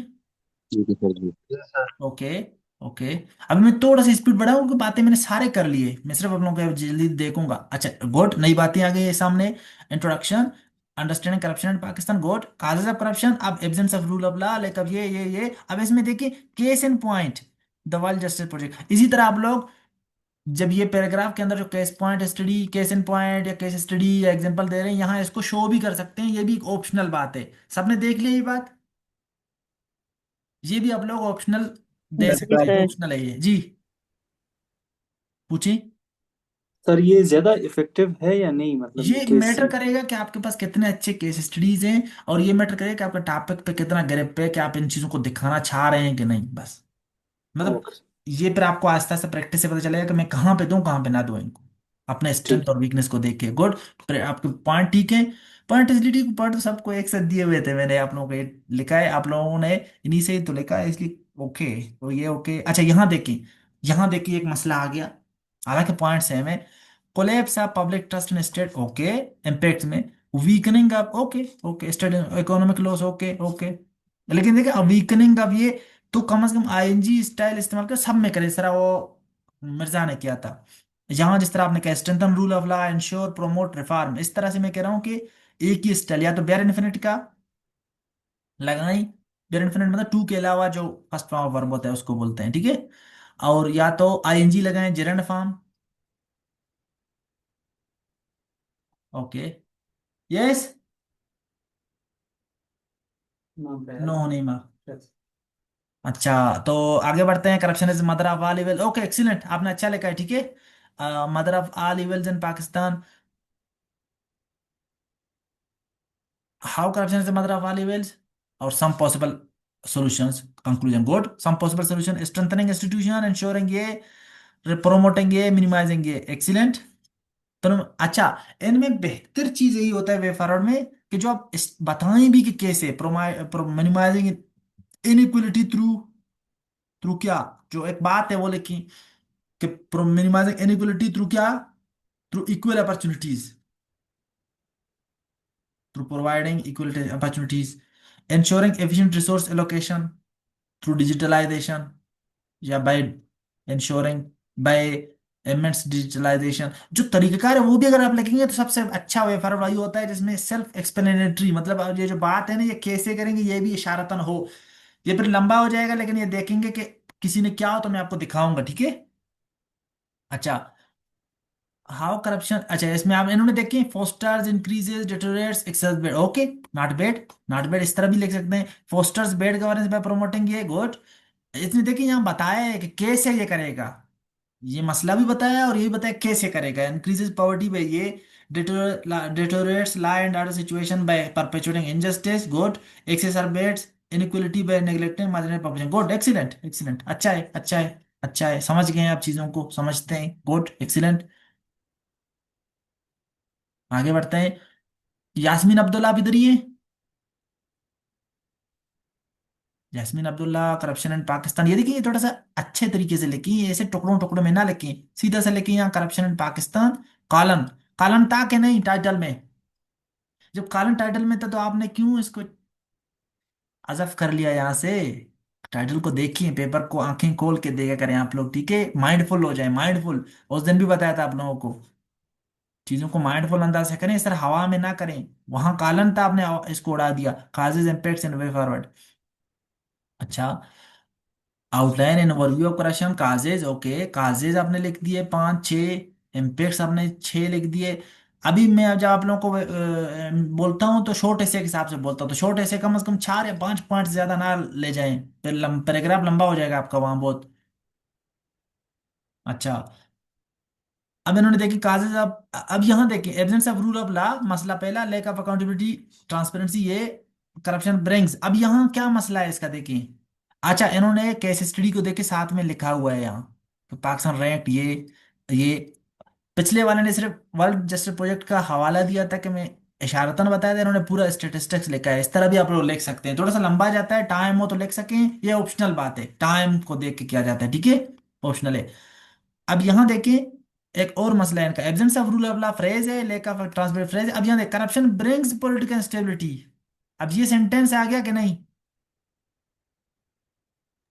ठीक है सर जी। जी सर। Okay okay. अभी मैं थोड़ा सा स्पीड बढ़ाऊं क्योंकि बातें मैंने सारे कर लिए, मैं सिर्फ आप लोगों को जल्दी देखूंगा। अच्छा गुड, नई बातें आ गई है सामने। Introduction, understanding corruption in Pakistan, good. Causes of corruption, अब absence of rule of law, like अब ये अब इसमें देखिए, case in point, the world justice project, इसी तरह आप लोग जब ये पैराग्राफ के अंदर जो case point study, case in point या केस स्टडी या एग्जांपल दे रहे हैं, यहाँ इसको शो भी कर सकते हैं, ये भी एक ऑप्शनल बात है। सबने देख लिया ये बात? ये भी आप लोग ऑप्शनल दे यस जी सकते सर। हैं, सर। ऑप्शनल है ये जी। पूछिए। सर ये ज्यादा इफेक्टिव है या नहीं, मतलब ये ये केस। मैटर करेगा कि आपके पास कितने अच्छे केस स्टडीज हैं, और ये मैटर करेगा कि आपका टॉपिक पे कितना ग्रिप है, कि आप इन चीजों को दिखाना चाह रहे हैं कि नहीं, बस। मतलब ओके। ये फिर आपको आस्ते आस्ते प्रैक्टिस से पता चलेगा कि मैं कहाँ पे दूं, कहाँ पे ना दूं इनको, अपने स्ट्रेंथ ठीक और वीकनेस को देख के। गुड। फिर आपके पॉइंट ठीक है। पॉइंट एसिडिटी पॉइंट तो सबको एक साथ दिए हुए थे, मैंने आप लोगों को ये लिखा है, आप लोगों ने इन्हीं से ही तो लिखा है, इसलिए ओके। तो ये ओके। अच्छा, यहाँ देखिए, यहाँ देखिए एक मसला आ गया, हालांकि पॉइंट सेम है। Collapse of public trust in state, okay. Impact में weakening of, okay okay, state economic loss, okay okay. लेकिन देखिए, अब वीकनिंग अब ये तो कम से कम आईएनजी स्टाइल इस्तेमाल कर सब में करे, इस तरह वो मिर्जा ने किया था। यहाँ जिस तरह आपने कहा strengthen rule of law, ensure promote reform, इस तरह से मैं कह रहा हूँ कि एक ही स्टाइल, या तो बेर इन्फिनिट का लगाई, बेर इन्फिनिट मतलब टू के अलावा जो फर्स्ट फॉर्म ऑफ वर्ब होता है उसको बोलते हैं, ठीक है। और या तो आईएनजी लगाएं gerund form, okay. Yes. No नहीं मा। अच्छा, तो आगे बढ़ते हैं। Corruption is mother of all evil, okay excellent, आपने अच्छा लिखा है, ठीक है। Mother of all evils in Pakistan, how corruption is the mother of all evils, और some possible solutions, conclusion. Good. Some possible solution, strengthening institution, ensuring ये, प्रोमोटिंग ये, मिनिमाइजिंग ये, एक्सीलेंट। तो अच्छा, इनमें बेहतर चीज यही होता है वे फॉरवर्ड में, कि जो आप बताएं भी कि कैसे मिनिमाइजिंग इनइक्वलिटी थ्रू, थ्रू क्या, जो एक बात है वो लिखी कि मिनिमाइजिंग इनइक्वलिटी थ्रू क्या, through equal opportunities, through providing equal opportunities, ensuring efficient resource allocation through digitalization, या by ensuring by immense digitalization। जो तरीकाकार है वो भी अगर आप लिखेंगे तो सबसे अच्छा वे फॉरवर्ड वही होता है जिसमें सेल्फ एक्सप्लेनेटरी, मतलब अब ये जो बात है ना, ये कैसे करेंगे ये भी इशारतन हो। ये फिर लंबा हो जाएगा, लेकिन ये देखेंगे कि किसी ने क्या हो तो मैं आपको दिखाऊंगा, ठीक है। अच्छा, हाउ करप्शन, अच्छा इसमें आप इन्होंने देखे fosters increases deteriorates access, okay. Not bad, not bad, इस तरह भी लिख सकते हैं, fosters bad governance by promoting ये, गुड। इसने देखिए यहाँ बताया है कि कैसे ये करेगा, ये मसला भी बताया और ये भी बताया कैसे करेगा। इंक्रीजेस पॉवर्टी बाय ये, deteriorates law and order situation by perpetuating injustice, good. Exacerbates inequality by neglecting marginal population, good excellent excellent, अच्छा है अच्छा है अच्छा है, समझ गए हैं आप, चीजों को समझते हैं, गुड एक्सीलेंट। आगे बढ़ते हैं। यास्मीन अब्दुल्ला आप इधर ही है। यास्मीन अब्दुल्ला, करप्शन इन पाकिस्तान, ये देखिए, ये थोड़ा सा अच्छे तरीके से लिखी है, ऐसे टुकड़ों टुकड़ों में ना लिखी, सीधा सा लिखी यहाँ corruption in Pakistan, colon. Colon था कि नहीं टाइटल में? जब कॉलन टाइटल में था तो आपने क्यों इसको हज़फ कर लिया यहाँ से? टाइटल को देखिए, पेपर को आंखें खोल के देखा करें आप लोग, ठीक है, माइंडफुल हो जाए, माइंडफुल। उस दिन भी बताया था आप लोगों को, चीजों को माइंडफुल अंदाज से करें, सर हवा में ना करें। वहां कॉलन था, आपने इसको उड़ा दिया, causes impacts and way forward. अच्छा, outline and overview of corruption causes, okay, causes आपने लिख दिए पांच छः, इम्पैक्ट्स आपने छः लिख दिए। अभी मैं जब आप लोगों को बोलता हूँ तो शॉर्ट ऐसे के हिसाब से बोलता हूँ, तो शॉर्ट ऐसे कम से कम 4 या 5 पॉइंट ज्यादा ना ले जाएं, फिर पैराग्राफ लंबा हो जाएगा आपका वहां बहुत। अच्छा, अब इन्होंने देखी काजेज, अब यहाँ देखिए, absence of rule of law मसला पहला, लैक ऑफ अकाउंटेबिलिटी ट्रांसपेरेंसी ये, करप्शन ब्रिंग्स, अब यहाँ क्या मसला है इसका देखिए। अच्छा, इन्होंने केस स्टडी को देखे साथ में लिखा हुआ है यहाँ, तो पाकिस्तान रैंक ये पिछले वाले ने सिर्फ वर्ल्ड जस्टिस प्रोजेक्ट का हवाला दिया था कि मैं इशारतन बताया था, इन्होंने पूरा स्टेटिस्टिक्स लिखा है, इस तरह भी आप लोग लिख सकते हैं, थोड़ा सा लंबा जाता है, टाइम हो तो लिख सकें, ये ऑप्शनल बात है, टाइम को देख के किया जाता है, ठीक है, ऑप्शनल है। अब यहाँ देखें, एक और मसला है इनका, absence of rule of law phrase है, लेक ऑफ ट्रांसपेरेंट फ्रेज है। अब यहाँ देख, करप्शन ब्रिंग्स पॉलिटिकल इंस्टेबिलिटी, अब ये सेंटेंस आ गया कि नहीं?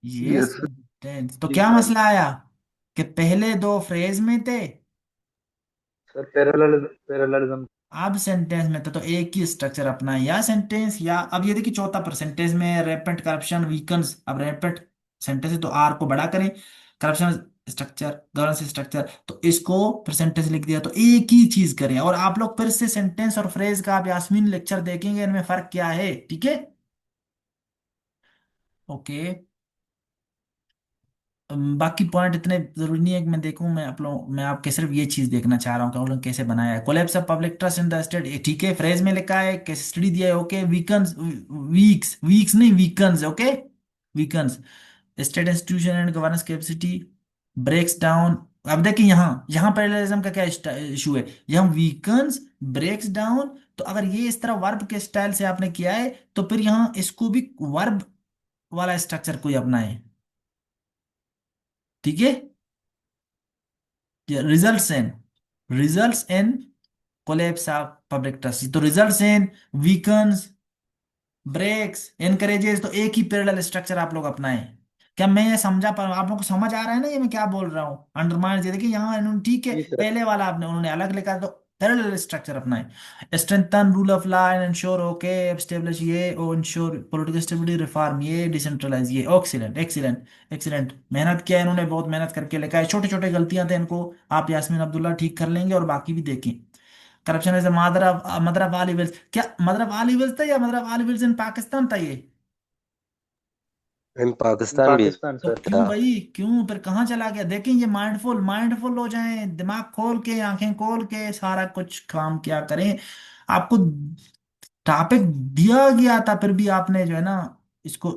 ये यस सेंटेंस तो जी क्या सर। मसला आया, कि पहले दो फ्रेज में थे, सर पैरेललिज्म। अब सेंटेंस में तो एक ही स्ट्रक्चर अपना है, या सेंटेंस या, अब ये देखिए चौथा परसेंटेज में रैपेंट करप्शन वीकन्स, अब रैपेंट सेंटेंस है तो आर को बड़ा करें, करप्शन स्ट्रक्चर, गवर्नेंस स्ट्रक्चर, तो इसको परसेंटेज लिख दिया, तो एक ही चीज करें। और आप लोग फिर से सेंटेंस और फ्रेज का आप यास्मीन लेक्चर देखेंगे, इनमें फर्क क्या है, ठीक है, ओके। बाकी पॉइंट इतने जरूरी नहीं है कि मैं देखूं, मैं आप लोग, मैं आपके सिर्फ ये चीज देखना चाह रहा हूँ कि आप लोग कैसे बनाया है। Collapse of public trust in the state, ठीक है, फ्रेज में लिखा है, केस स्टडी दिया है, ओके। वीकन्स, वीक्स, वीक्स नहीं, weakens, okay, weakens state institution and governance capacity, breaks down. अब देखिए यहाँ यहाँ पैरेललिज्म का क्या इशू है, यहाँ वीकन्स, ब्रेक्स डाउन। तो अगर ये इस तरह वर्ब के स्टाइल से आपने किया है, तो फिर यहाँ इसको भी वर्ब वाला स्ट्रक्चर कोई अपनाए, ठीक है। Results in, results in collapse of public trust, तो results in, weakens, breaks, encourages, तो एक ही पैरेलल स्ट्रक्चर आप लोग अपनाएं। क्या मैं ये समझा पा आप लोगों को समझ आ रहा है ना ये मैं क्या बोल रहा हूँ? अंडरमाइन, ये देखिए यहाँ इन्होंने, ठीक है, जी सर। पहले वाला आपने उन्होंने अलग लिखा, तो पैरेलल स्ट्रक्चर अपनाएं। Strengthen rule of law and ensure, okay, establish ये, और इंश्योर पॉलिटिकल स्टेबिलिटी, रिफॉर्म ये, डिसेंट्रलाइज ये, एक्सीलेंट एक्सीलेंट एक्सीलेंट। मेहनत किया है इन्होंने, बहुत मेहनत करके लिखा है, छोटे छोटे गलतियां थे इनको आप यास्मीन अब्दुल्ला ठीक कर लेंगे, और बाकी भी देखें। Corruption is mother of all evils, क्या मदर ऑफ ऑल इविल्स था या mother of all evils in Pakistan था ये? इन पाकिस्तान भी पाकिस्तान तो सर। क्यों था। भाई, क्यों फिर कहाँ चला गया? देखें, ये माइंडफुल माइंडफुल हो जाएं, दिमाग खोल के, आंखें खोल के सारा कुछ काम क्या करें। आपको टॉपिक दिया गया था, फिर भी आपने जो है ना इसको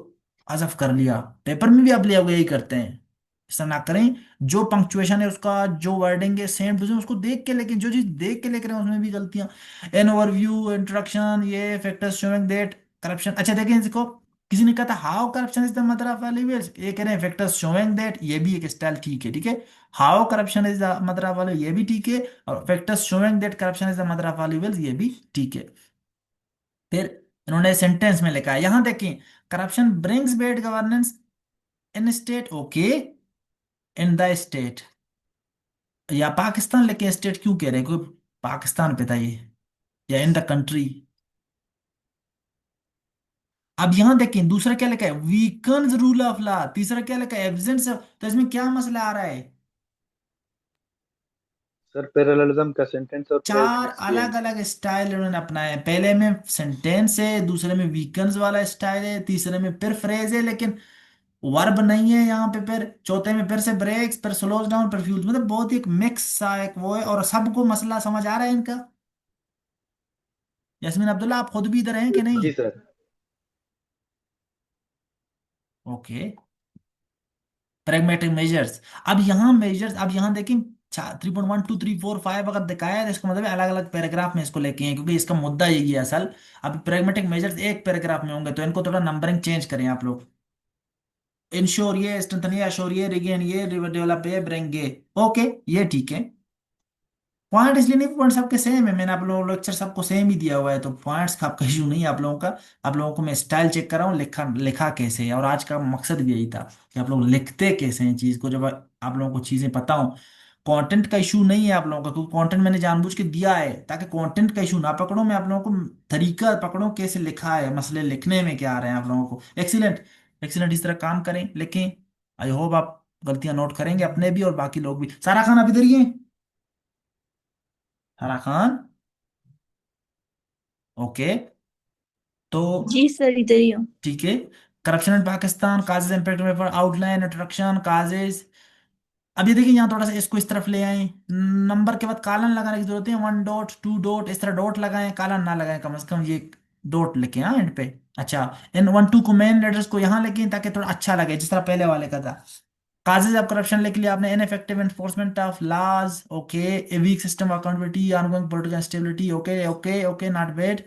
हजफ कर लिया। पेपर में भी आप ले यही करते हैं, ऐसा ना करें। जो पंक्चुएशन है उसका, जो वर्डिंग है सेम टू सेम उसको देख के, लेकिन जो चीज देख के लिख रहे हैं उसमें भी गलतियां। एन ओवरव्यू, इंट्रोडक्शन, ये फैक्टर्स शोइंग दैट करप्शन, अच्छा देखें इसको, किसी ने कहा था how corruption is the mother of all evils, ये कह रहे हैं फैक्टर्स शोइंग दैट, ये भी एक स्टाइल ठीक है, ठीक है। How corruption is the mother of all, ये भी ठीक है, और factors showing that corruption is the mother of all evils, ये भी ठीक है। फिर इन्होंने सेंटेंस में लिखा है, यहां देखें, corruption brings bad governance in state, okay, in the state, या पाकिस्तान, लेकिन स्टेट क्यों कह रहे हैं, क्योंकि पाकिस्तान पे था ये, या इन द कंट्री। अब यहां देखें दूसरा क्या लिखा है, वीकन्स रूल ऑफ लॉ, तीसरा क्या लिखा है, एब्सेंस, तो इसमें क्या मसला आ रहा है? सर पैरेललिज्म का सेंटेंस और फ्रेज चार मिक्स किया अलग इन्होंने। अलग स्टाइल इन्होंने अपनाए हैं, पहले में सेंटेंस है, दूसरे में वीकन्स वाला स्टाइल है, तीसरे में फिर फ्रेज है लेकिन वर्ब नहीं है यहाँ पे, फिर चौथे में फिर से ब्रेक्स, फिर स्लोज डाउन, फिर फ्यूज, मतलब बहुत ही एक मिक्स सा एक वो है। और सबको मसला समझ आ रहा है इनका? यास्मीन अब्दुल्ला आप खुद भी इधर हैं कि नहीं? जी सर। Okay, pragmatic measures. अब यहाँ मेजर्स, अब यहाँ देखिए, 3.1 2 3 4 5 अगर दिखाया है तो इसका मतलब अलग अलग पैराग्राफ में इसको लेके हैं, क्योंकि इसका मुद्दा यही है असल। अब प्रैग्मेटिक मेजर्स एक पैराग्राफ में होंगे, तो इनको थोड़ा नंबरिंग चेंज करें आप लोग। इंश्योर ये, स्ट्रेंथन ये, अश्योर ये, रिगेन ये, डेवलप ये, ब्रिंग ये, ओके, ये ठीक है। पॉइंट इसलिए नहीं, पॉइंट सबके सेम है, मैंने आप लोगों को लेक्चर सबको सेम ही दिया हुआ है, तो पॉइंट्स का आपका इशू नहीं है आप लोगों का। आप लोगों को मैं स्टाइल चेक कर रहा हूँ, लिखा लिखा कैसे है, और आज का मकसद भी यही था कि आप लोग लिखते कैसे हैं चीज को, जब आप लोगों को चीजें पता हो। कंटेंट का इशू नहीं है आप लोगों का, क्योंकि कंटेंट मैंने जानबूझ के दिया है ताकि कंटेंट का इशू ना पकड़ो, मैं आप लोगों को तरीका पकड़ो कैसे लिखा है, मसले लिखने में क्या आ रहे हैं आप लोगों को। एक्सीलेंट एक्सीलेंट, इस तरह काम करें, लिखें। आई होप आप गलतियां नोट करेंगे, अपने भी और बाकी लोग भी। सारा खान आप इधर ही हैं? सारा खान, ओके। तो जी सर, इधर ही हूँ। ठीक है, corruption in Pakistan, causes, impact paper, outline, introduction, causes. अब ये देखिए यहाँ थोड़ा सा इसको इस तरफ ले आए, नंबर के बाद कालन लगाने की जरूरत है, 1 डॉट 2 डॉट, इस तरह डॉट लगाएं, कालन ना लगाएं, कम से कम ये डॉट लिखे हाँ एंड पे। अच्छा, इन 1 2 को मेन लेटर्स को यहाँ लिखें ताकि थोड़ा अच्छा लगे, जिस तरह पहले वाले का था। काजेज ऑफ करप्शन लिख लिया आपने, ineffective enforcement of laws, okay, a weak system of accountability, ongoing political instability, okay okay okay, not bad.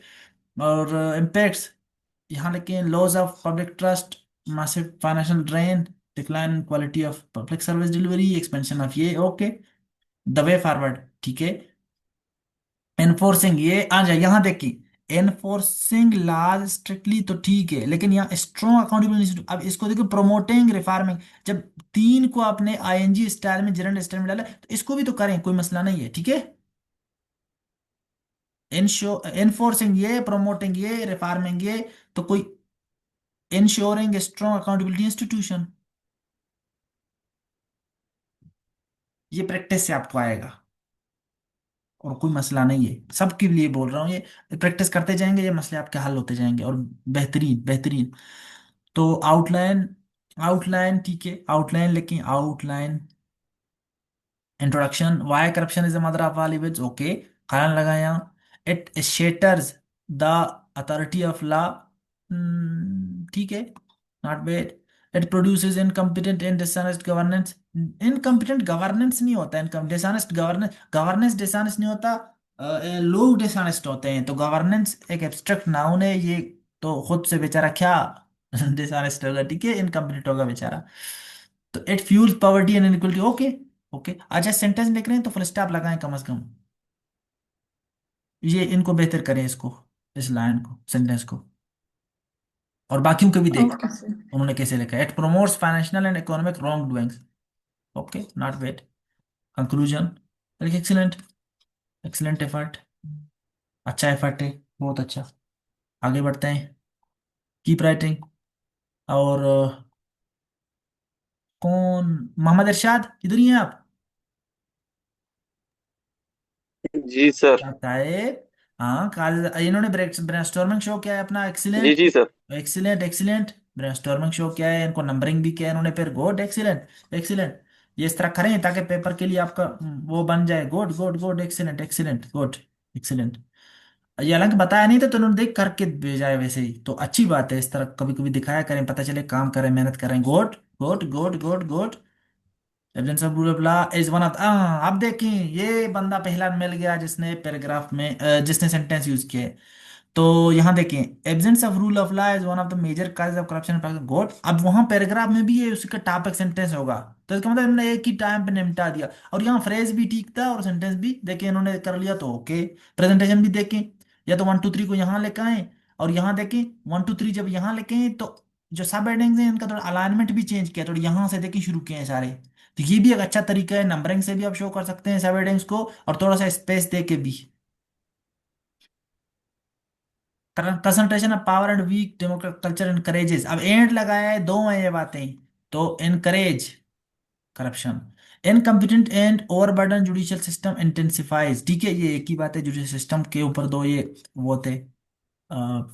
और इम्पैक्ट्स यहाँ लिखे, loss of public trust, massive financial drain, decline quality of public service delivery, expansion of ये, ओके, द वे फॉरवर्ड, ठीक है। एनफोर्सिंग ये आ जाए, यहाँ देखिए, एनफोर्सिंग लॉज स्ट्रिक्टली तो ठीक है, लेकिन यहाँ स्ट्रॉन्ग अकाउंटेबिलिटी, अब इसको देखो, प्रोमोटिंग रिफॉर्मिंग, जब तीन को आपने आईएनजी स्टाइल में, जनरल स्टाइल में डाला, तो इसको भी तो करें, कोई मसला नहीं है, ठीक है। एनफोर्सिंग ये, प्रोमोटिंग ये, रिफॉर्मिंग ये, तो कोई इंश्योरिंग स्ट्रॉन्ग अकाउंटेबिलिटी इंस्टीट्यूशन, ये प्रैक्टिस से आपको आएगा, और कोई मसला नहीं है, सबके लिए बोल रहा हूँ ये। प्रैक्टिस करते जाएंगे, ये मसले आपके हल होते जाएंगे, और बेहतरीन बेहतरीन। तो आउटलाइन, आउटलाइन, ठीक है, आउटलाइन लिखें, outline. Introduction, why corruption is the mother of all evils, okay, कारण लगाया। It shatters the authority of law, ठीक है, not bad. It produces incompetent and dishonest governance, incompetent governance नहीं होता, income dishonest governance, governance dishonest नहीं होता, लोग डिसऑनेस्ट होते हैं, तो गवर्नेंस एक एब्स्ट्रैक्ट नाउन है ये, तो खुद से बेचारा क्या डिसऑनेस्ट होगा, ठीक है, इनकम्पिटेंट होगा बेचारा। तो it fuels poverty and inequality, okay, okay. अच्छा, सेंटेंस लिख रहे हैं तो फुल स्टॉप लगाएं कम से कम, ये इनको बेहतर करें इसको, इस लाइन को, सेंटेंस को, और बाकियों के भी देख Okay, sir. उन्होंने कैसे लिखा है। It promotes financial and economic wrong doings, okay, not bad. Conclusion, excellent, excellent effort, अच्छा एफर्ट है, बहुत अच्छा। आगे बढ़ते हैं, कीप राइटिंग। और कौन, मोहम्मद इरशाद, इधर ही हैं आप? जी सर। आता है, हाँ, कल इन्होंने ब्रेनस्टॉर्मिंग शो किया है अपना, जी एक्सीलेंट, जी sir. Excellent, excellent. Brainstorming show किया है, इनको नंबरिंग भी किया है इन्होंने, फिर गुड, एक्सीलेंट, एक्सीलेंट। ये इस तरह करें ताकि पेपर के लिए आपका वो बन जाए, good good good, excellent, excellent, good, excellent. ये हालांकि बताया नहीं था तो इन्होंने देख करके भेजा है, वैसे ही तो अच्छी बात है, इस तरह कभी कभी दिखाया करें, पता चले काम करें, मेहनत करें, good good good good good. Evidence of rule of law is one of, आप देखें, ये बंदा पहला मिल गया जिसने पैराग्राफ में जिसने सेंटेंस यूज किया है। तो यहाँ देखें, absence of rule of law is one of the major causes of corruption, good. अब वहां पैराग्राफ में भी ये उसका टॉपिक सेंटेंस होगा, तो इसका मतलब इन्होंने एक ही टाइम पे निपटा दिया, और यहाँ फ्रेज भी ठीक था और सेंटेंस भी देखें इन्होंने कर लिया, तो ओके। प्रेजेंटेशन भी देखें, या तो 1 2 3 को यहाँ लेकर आए, और यहाँ देखें 1 2 3 जब यहाँ लेके तो जो सब हेडिंग्स हैं इनका थोड़ा अलाइनमेंट भी चेंज किया, थोड़ा यहाँ से देखें शुरू किए हैं सारे। तो ये भी एक अच्छा तरीका है, नंबरिंग से भी आप शो कर सकते हैं सब हेडिंग्स को, और थोड़ा सा स्पेस दे के भी। Concentration of power and weak democratic culture encourages, अब एंड लगाया है, दो हैं ये बातें, तो encourage corruption. Incompetent and overburden judicial system intensifies, ठीक है, ये एक ही बात है, जुडिशियल सिस्टम के ऊपर दो ये वो थे, अ,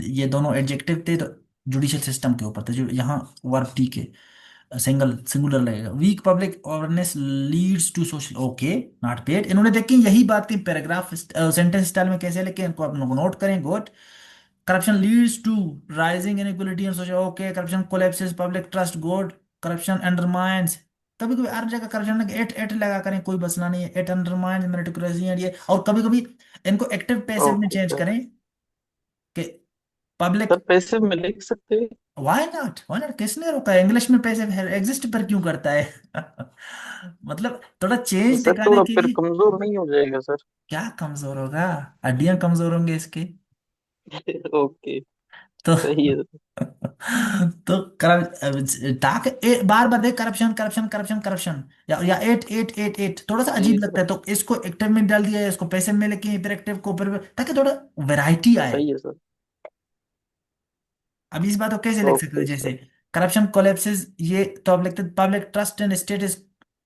ये दोनों एडजेक्टिव थे, तो जुडिशियल सिस्टम के ऊपर थे, जो यहाँ वर्ब, ठीक है, सिंगुलर लगेगा। Weak public awareness leads to social, okay, not bad. इन्होंने देखी यही बात थी पैराग्राफ सेंटेंस स्टाइल में कैसे लिखे, इनको आप लोग नोट करें, good. Corruption leads to rising inequality and social, okay. Corruption collapses public trust, good. Corruption undermines, कभी कभी हर जगह करप्शन लगे, एट एट लगा करें, कोई मसला नहीं है, एट अंडरमाइंस मेरिटोक्रेसी एंड ये, और कभी कभी इनको एक्टिव पैसिव में ओके चेंज सर। करें कि पब्लिक। सर पैसे में लिख सकते हैं? व्हाई नॉट, व्हाई नॉट, किसने रोका, इंग्लिश में पैसे एग्जिस्ट पर क्यों करता है मतलब थोड़ा तो चेंज सर दिखाने थोड़ा के फिर लिए। कमजोर नहीं हो जाएगा सर? क्या कमजोर होगा, हड्डियां कमजोर होंगे इसके, ओके। तो सही है सर। तो ताकि बार बार देख, करप्शन करप्शन करप्शन करप्शन, या एट एट एट एट, थोड़ा सा जी अजीब लगता सर। है, तो इसको एक्टिव में डाल दिया, इसको पैसिव में लेके फिर एक्टिव को फिर, ताकि थोड़ा वैरायटी आए। सही है सर। अब इस बात को कैसे लिख सकते हो, ओके जैसे सर। करप्शन कोलेप्सिस, ये तो अब लिखते public trust and state is,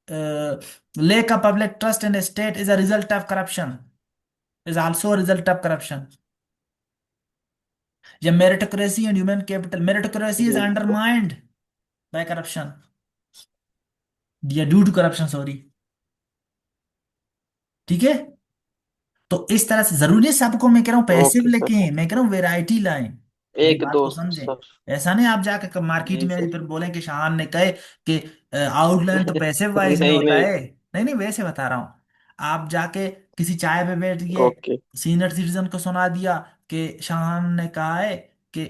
lack of public trust in a state is a result of corruption, is also a result of corruption. या meritocracy and human capital, meritocracy is जी सर। undermined by corruption, या due to corruption, सॉरी, ठीक है। तो इस तरह से जरूरी है सबको, मैं कह रहा हूँ पैसिव ओके सर। लेके, मैं कह रहा हूँ वेराइटी लाएं, मेरी एक बात को दोस्त समझें। सर। ऐसा नहीं आप जाके मार्केट जी में सर। फिर बोलें कि शान ने कहे कि आउटलाइन तो पैसिव वाइज में नहीं होता नहीं। है, नहीं नहीं, वैसे बता रहा हूँ। आप जाके किसी चाय पे बैठ गए, ओके। सीनियर सिटीजन को सुना दिया कि शान ने कहा है कि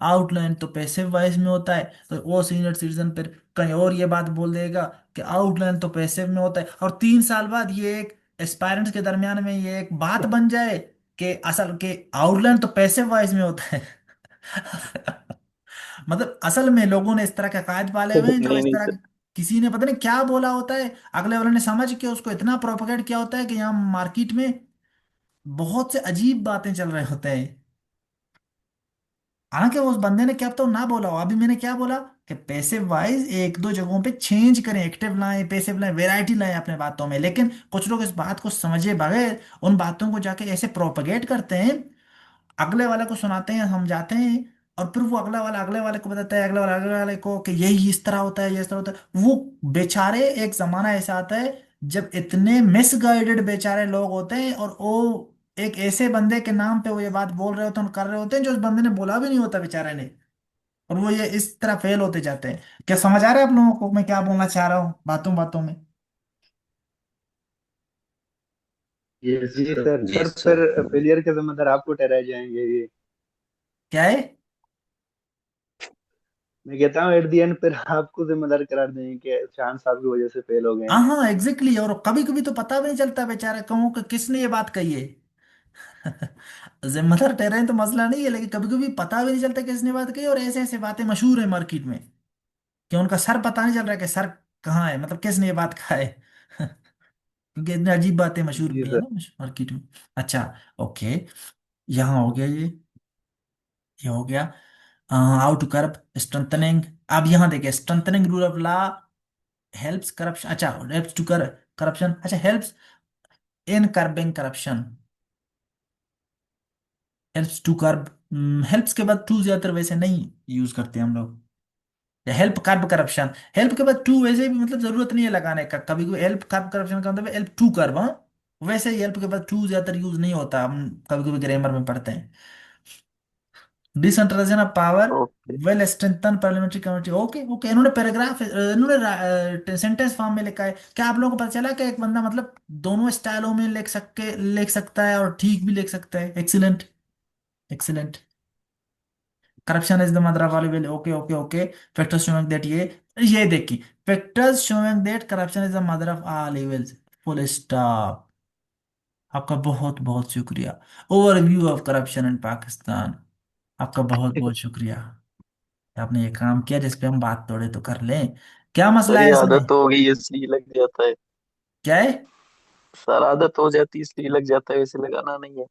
आउटलाइन तो पैसिव वाइज में होता है, तो वो सीनियर सिटीजन फिर कहीं और ये बात बोल देगा कि आउटलाइन तो पैसिव में होता है, और 3 साल बाद ये एक एस्पायरेंट्स के दरमियान में ये एक बात बन जाए कि असल के आउटलाइन तो पैसिव वाइज में होता है मतलब असल में लोगों ने इस तरह के कायद पाले हुए हैं, जो नहीं इस नहीं तरह सर। के, किसी ने पता नहीं क्या बोला होता है, अगले वाले ने समझ के उसको इतना प्रोपोगेट किया होता है कि यहाँ मार्केट में बहुत से अजीब बातें चल रहे होते हैं। हालांकि उस बंदे ने क्या तो ना बोला हो, अभी मैंने क्या बोला कि पैसे वाइज एक दो जगहों पे चेंज करें, एक्टिव लाएं, पैसिव लाएं, वैरायटी लाएं अपने बातों में, लेकिन कुछ लोग इस बात को समझे बगैर उन बातों को जाके ऐसे प्रोपगेट करते हैं, अगले वाले को सुनाते हैं, हम जाते हैं और फिर वो अगले वाले को बताता है, अगले वाले को कि यही इस तरह होता है, ये इस तरह होता है। वो बेचारे, एक जमाना ऐसा आता है जब इतने मिसगाइडेड बेचारे लोग होते हैं, और वो एक ऐसे बंदे के नाम पे वो ये बात बोल रहे होते हैं, कर रहे होते हैं, जो उस बंदे ने बोला भी नहीं होता बेचारे ने, और वो ये इस तरह फेल होते जाते हैं। क्या समझ आ रहा है आप लोगों को मैं क्या बोलना चाह रहा हूँ बातों बातों में? ये जी सर। सर। सर फिर फेलियर के जिम्मेदार आपको ठहराए जाएंगे ये? क्या है? मैं कहता हूँ एट द एंड फिर आपको जिम्मेदार करार देंगे कि चांस आपकी वजह से फेल हो गए हाँ हैं। हाँ एग्जैक्टली, और कभी कभी तो पता भी नहीं चलता बेचारा कहूँ कि किसने ये बात कही है। जिम्मेदार ठहराए तो मसला नहीं है, लेकिन कभी कभी पता भी नहीं चलता किसने बात कही, और ऐसे ऐसे बातें मशहूर है मार्केट में कि उनका सर पता नहीं चल रहा है कि सर कहाँ है, मतलब किसने ये बात कहा है। क्योंकि इतनी अजीब बातें मशहूर जी भी है सर। ना मार्केट में। अच्छा, ओके, यहाँ हो गया ये हो गया। How to curb strengthening. अब यहाँ देखिए, strengthening rule of law helps corruption, अच्छा हेल्प्स टू कर करप्शन, अच्छा helps in curbing corruption, helps to curb. Helps के बाद टू ज्यादातर वैसे नहीं यूज करते हम लोग। हेल्प कर्ब करप्शन, हेल्प के बाद टू वैसे भी मतलब जरूरत नहीं है लगाने का, कभी कभी हेल्प कर्ब करप्शन का मतलब हेल्प टू कर्ब, हाँ। वैसे ही हेल्प के बाद टू ज्यादातर यूज नहीं होता, हम कभी कभी ग्रामर में पढ़ते हैं। Decentralization of power okay. Well strengthen parliamentary committee, okay okay. इन्होंने पैराग्राफ, इन्होंने सेंटेंस फॉर्म में लिखा है। क्या आप लोगों को पता चला कि एक बंदा मतलब दोनों स्टाइलों में लिख सकता है और ठीक भी लिख सकता है? Excellent, excellent. Corruption is the mother of all evil, okay okay okay. Factors showing that, ये देखिए, factors showing that corruption is the mother of all evils, full stop. आपका बहुत बहुत शुक्रिया। Overview of corruption in Pakistan. आपका बहुत बहुत शुक्रिया। आपने ये काम किया जिस पे हम बात थोड़े तो कर लें। क्या मसला सर ये है इसमें? आदत हो गई इसलिए लग जाता है। क्या है? सर आदत हो जाती है इसलिए लग जाता है, वैसे लगाना नहीं है।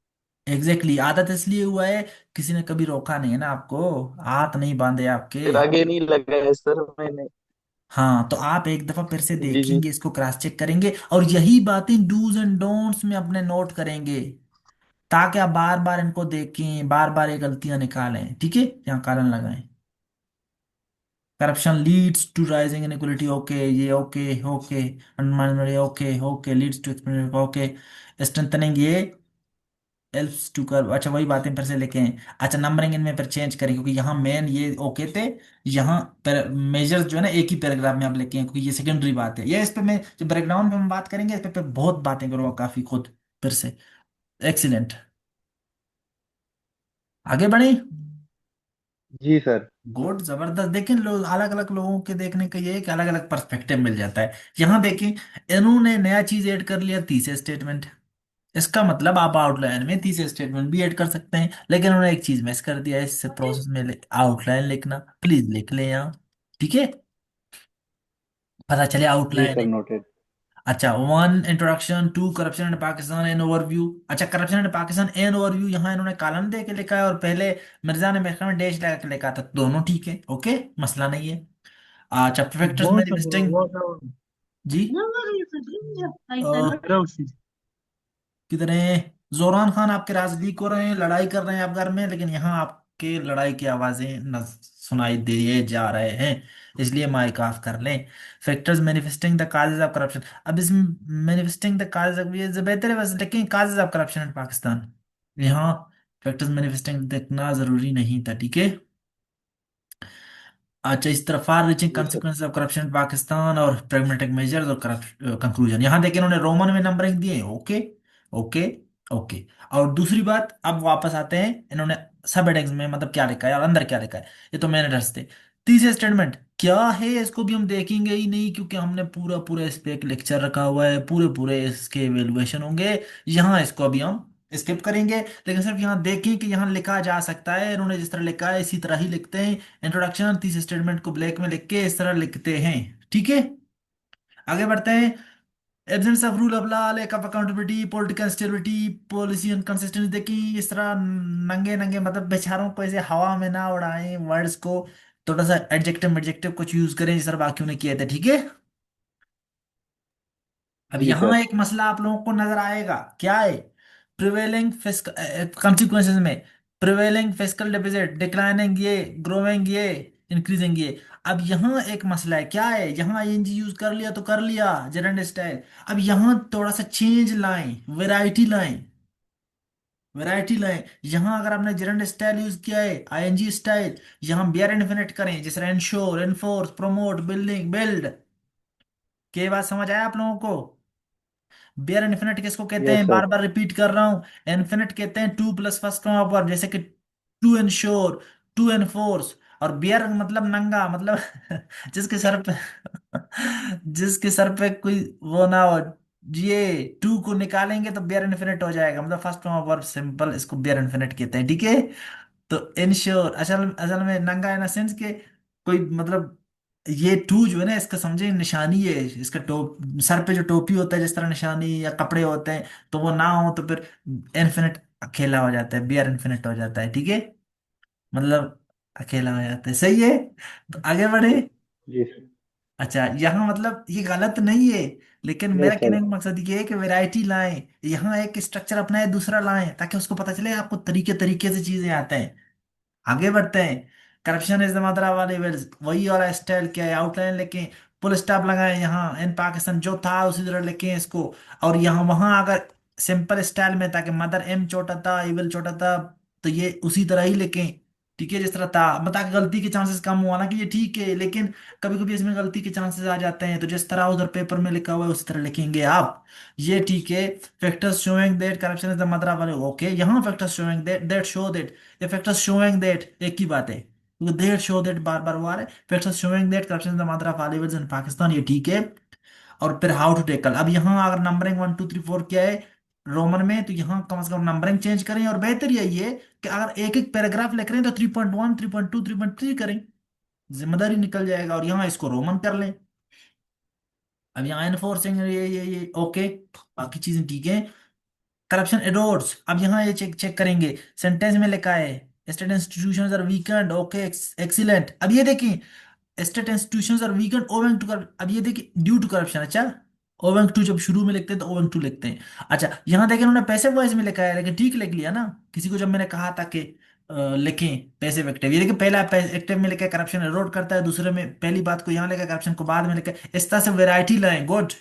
एग्जैक्टली exactly, आदत इसलिए हुआ है, किसी ने कभी रोका नहीं है ना आपको, हाथ नहीं बांधे आपके। फिर आगे नहीं लगा है सर मैंने। हाँ, तो आप एक दफा फिर से जी जी। देखेंगे, इसको क्रॉस चेक करेंगे, और यही बातें डूज एंड डोंट्स में अपने नोट करेंगे, ताकि आप बार बार इनको देखें, बार बार ये गलतियां निकालें, ठीक है? यहाँ कारण लगाएं। Corruption leads to rising inequality, okay, ये okay okay. Undermine, okay okay, leads to expenditure, okay. Strengthening, ये हेल्प्स टू कर, अच्छा वही बातें फिर से लेके आए। अच्छा, नंबरिंग इनमें फिर चेंज करें, क्योंकि यहाँ मेन ये ओके थे, यहाँ मेजर्स जो है ना एक ही पैराग्राफ में आप लेके आए, क्योंकि ये सेकेंडरी बात है। ये इस पे मैं जो ब्रेकडाउन पे हम बात करेंगे, इस पे बहुत बातें करूँगा काफी खुद फिर से। एक्सीलेंट, आगे बढ़े। जी सर। गुड, जबरदस्त। देखें, लोग अलग अलग लोगों के देखने का ये है कि अलग अलग पर्सपेक्टिव मिल जाता है। यहाँ देखें, इन्होंने नया चीज ऐड कर लिया, तीसरे स्टेटमेंट। इसका मतलब आप आउटलाइन में तीसरे स्टेटमेंट भी ऐड कर सकते हैं, लेकिन उन्होंने एक चीज मिस कर दिया है इस प्रोसेस में, आउटलाइन लिखना। प्लीज लिख लें यहाँ, ठीक है? पता चले जी आउटलाइन सर है। नोटेड। अच्छा, one introduction to corruption in Pakistan an overview. अच्छा, corruption in Pakistan an overview, यहाँ इन्होंने कॉलम दे के लिखा है, और पहले मिर्जा ने मेरे ख्याल में डैश लगा के लिखा था, दोनों ठीक है, ओके, मसला नहीं है। अच्छा, फैक्टर्स मैनिफेस्टिंग, जी, किधर हैं? जोरान खान, आपके राज लीक हो रहे हैं, लड़ाई कर रहे हैं आप घर में, लेकिन यहाँ आपके लड़ाई की आवाजें न सुनाई दिए जा रहे हैं, इसलिए माइक ऑफ कर लें। Factors manifesting the causes of corruption. अब इसमें मैनिफेस्टिंग द काजेज ऑफ, ये बेहतर है वैसे, लेकिन causes of corruption in Pakistan, यहाँ फैक्टर्स मैनिफेस्टिंग देखना जरूरी नहीं था, ठीक है? अच्छा, इस तरह फार रीचिंग जी sir. Consequence of corruption Pakistan और प्रैग्मेटिक मेजर्स और कंक्लूजन, यहाँ देखिए इन्होंने रोमन में नंबरिंग दिए, ओके ओके ओके। और दूसरी बात, अब वापस आते हैं, इन्होंने सब हेडिंग्स में मतलब क्या लिखा है और अंदर क्या लिखा है, ये तो मैंने थे। तीसरे स्टेटमेंट क्या है, इसको भी हम देखेंगे ही नहीं, क्योंकि हमने पूरा पूरा इस पे एक लेक्चर रखा हुआ है, पूरे पूरे इसके एवेल्युएशन होंगे। यहाँ इसको अभी हम स्किप करेंगे, लेकिन सिर्फ यहाँ देखें कि यहाँ लिखा जा सकता है, इन्होंने जिस तरह लिखा है इसी तरह ही लिखते हैं। इंट्रोडक्शन, तीसरे स्टेटमेंट को ब्लैक में लिख के इस तरह लिखते हैं, ठीक है? आगे बढ़ते हैं। Absence of rule of law, lack of accountability, political instability, policy inconsistency. देखिए, इस तरह नंगे नंगे मतलब बेचारों को ऐसे हवा में ना उड़ाएं वर्ड्स को, थोड़ा सा एडजेक्टिव एडजेक्टिव कुछ यूज करें जिस तरह बाकियों ने किए थे, ठीक है? अब जी यहाँ सर। एक मसला आप लोगों को नजर आएगा, क्या है? प्रिवेलिंग कॉन्सिक्वेंसेज में प्रिवेलिंग फिस्कल डिफिसिट, डिक्लाइनिंग ये, ग्रोइंग ये, इंक्रीजिंग ये। अब यहाँ एक मसला है, क्या है, यहाँ आईएनजी यूज कर लिया तो कर लिया, जेरेंड स्टाइल। अब यहाँ थोड़ा सा चेंज लाएं, वैरायटी लाएं, वैरायटी लाएं। यहाँ अगर आपने जेरेंड स्टाइल यूज किया है, आईएनजी स्टाइल, यहाँ बियर इन्फिनिट करें, जैसे ensure, enforce, promote, building, build. के बात समझ आया आप लोगों को? बियर इन्फिनिट किसको कहते यस हैं, बार सर। बार रिपीट कर रहा हूं। इन्फिनिट कहते हैं two plus first comma verb, जैसे कि टू इंश्योर, टू एनफोर्स। और बियर मतलब नंगा, मतलब जिसके सर पे जिसके सर पे कोई वो ना हो। ये टू को निकालेंगे तो बियर इन्फिनिट हो जाएगा, मतलब फर्स्ट कॉमा वर्ब सिंपल, इसको बियर इन्फिनिट कहते हैं, ठीक है। तो इंश्योर असल असल में नंगा इन सेंस के कोई मतलब, ये टू जो है ना, इसका समझे निशानी है, इसका सर पे जो टोपी होता है जिस तरह निशानी या कपड़े होते हैं, तो वो ना हो तो फिर इन्फिनिट अकेला हो जाता है, बियर इन्फिनिट हो जाता है, ठीक है। मतलब अकेला हो जाता है, सही है। तो आगे बढ़े। जी सर। अच्छा, यहाँ मतलब ये गलत नहीं है, लेकिन मेरा यस कहने सर। का मकसद ये है कि वैरायटी लाएं, यहाँ एक स्ट्रक्चर अपनाए दूसरा लाएं, ताकि उसको पता चले आपको तरीके तरीके से चीजें आते हैं। आगे बढ़ते हैं। Corruption is the mother of all evils, वही वाला स्टाइल क्या है, आउटलाइन लिखें, फुल स्टॉप लगाएं, यहाँ इन पाकिस्तान जो था उसी तरह लिखें इसको। और यहाँ वहां अगर सिंपल स्टाइल में, ताकि मदर एम छोटा था, इविल छोटा था, तो ये उसी तरह ही लिखें, ठीक है, जिस तरह था, बता के गलती के चांसेस कम हुआ ना, कि ये ठीक है, लेकिन कभी कभी इसमें गलती के चांसेस आ जाते हैं, तो जिस तरह उधर पेपर में लिखा हुआ है उसी तरह लिखेंगे आप। ये ठीक है। Factors showing that corruption is the mother of, okay, यहाँ factors showing that, that show that, ये फैक्टर्स शोइंग दैट एक ही बात है, क्योंकि दैट शो दैट बार बार हुआ है। Factors showing that corruption is the mother of all evils in Pakistan, ये ठीक है। और फिर हाउ टू टेकल, अब यहाँ अगर नंबरिंग 1 2 3 4 क्या है रोमन में, तो यहाँ कम से कम नंबरिंग चेंज करें, और बेहतर यही है कि अगर एक एक पैराग्राफ लिख रहे हैं तो 3.1 3.2 3.3 करें, जिम्मेदारी निकल जाएगा, और यहाँ इसको रोमन कर लें। अब यहाँ एनफोर्सिंग ये ओके, बाकी चीजें ठीक है। करप्शन एडोर्स, अब यहाँ ये चेक चेक करेंगे, सेंटेंस में लिखा है state institutions are weakened, okay, excellent. अब ये देखिए, state institutions are weakened owing to, अब ये देखिए ड्यू टू करप्शन, अच्छा, ओवेंग टू जब शुरू में लिखते हैं तो ओवेंग टू लिखते हैं। अच्छा, यहाँ देखिए उन्होंने पैसिव वॉइस में लिखा है, लेकिन ठीक लिख लिया ना। किसी को जब मैंने कहा था कि लिखें पैसिव एक्टिव, ये देखिए पहला एक्टिव में लिखा है करप्शन एरोड करता है, दूसरे में पहली बात को यहाँ लिखा है, करप्शन को बाद में लिखा है, इस तरह से वेराइटी लाएं, गुड।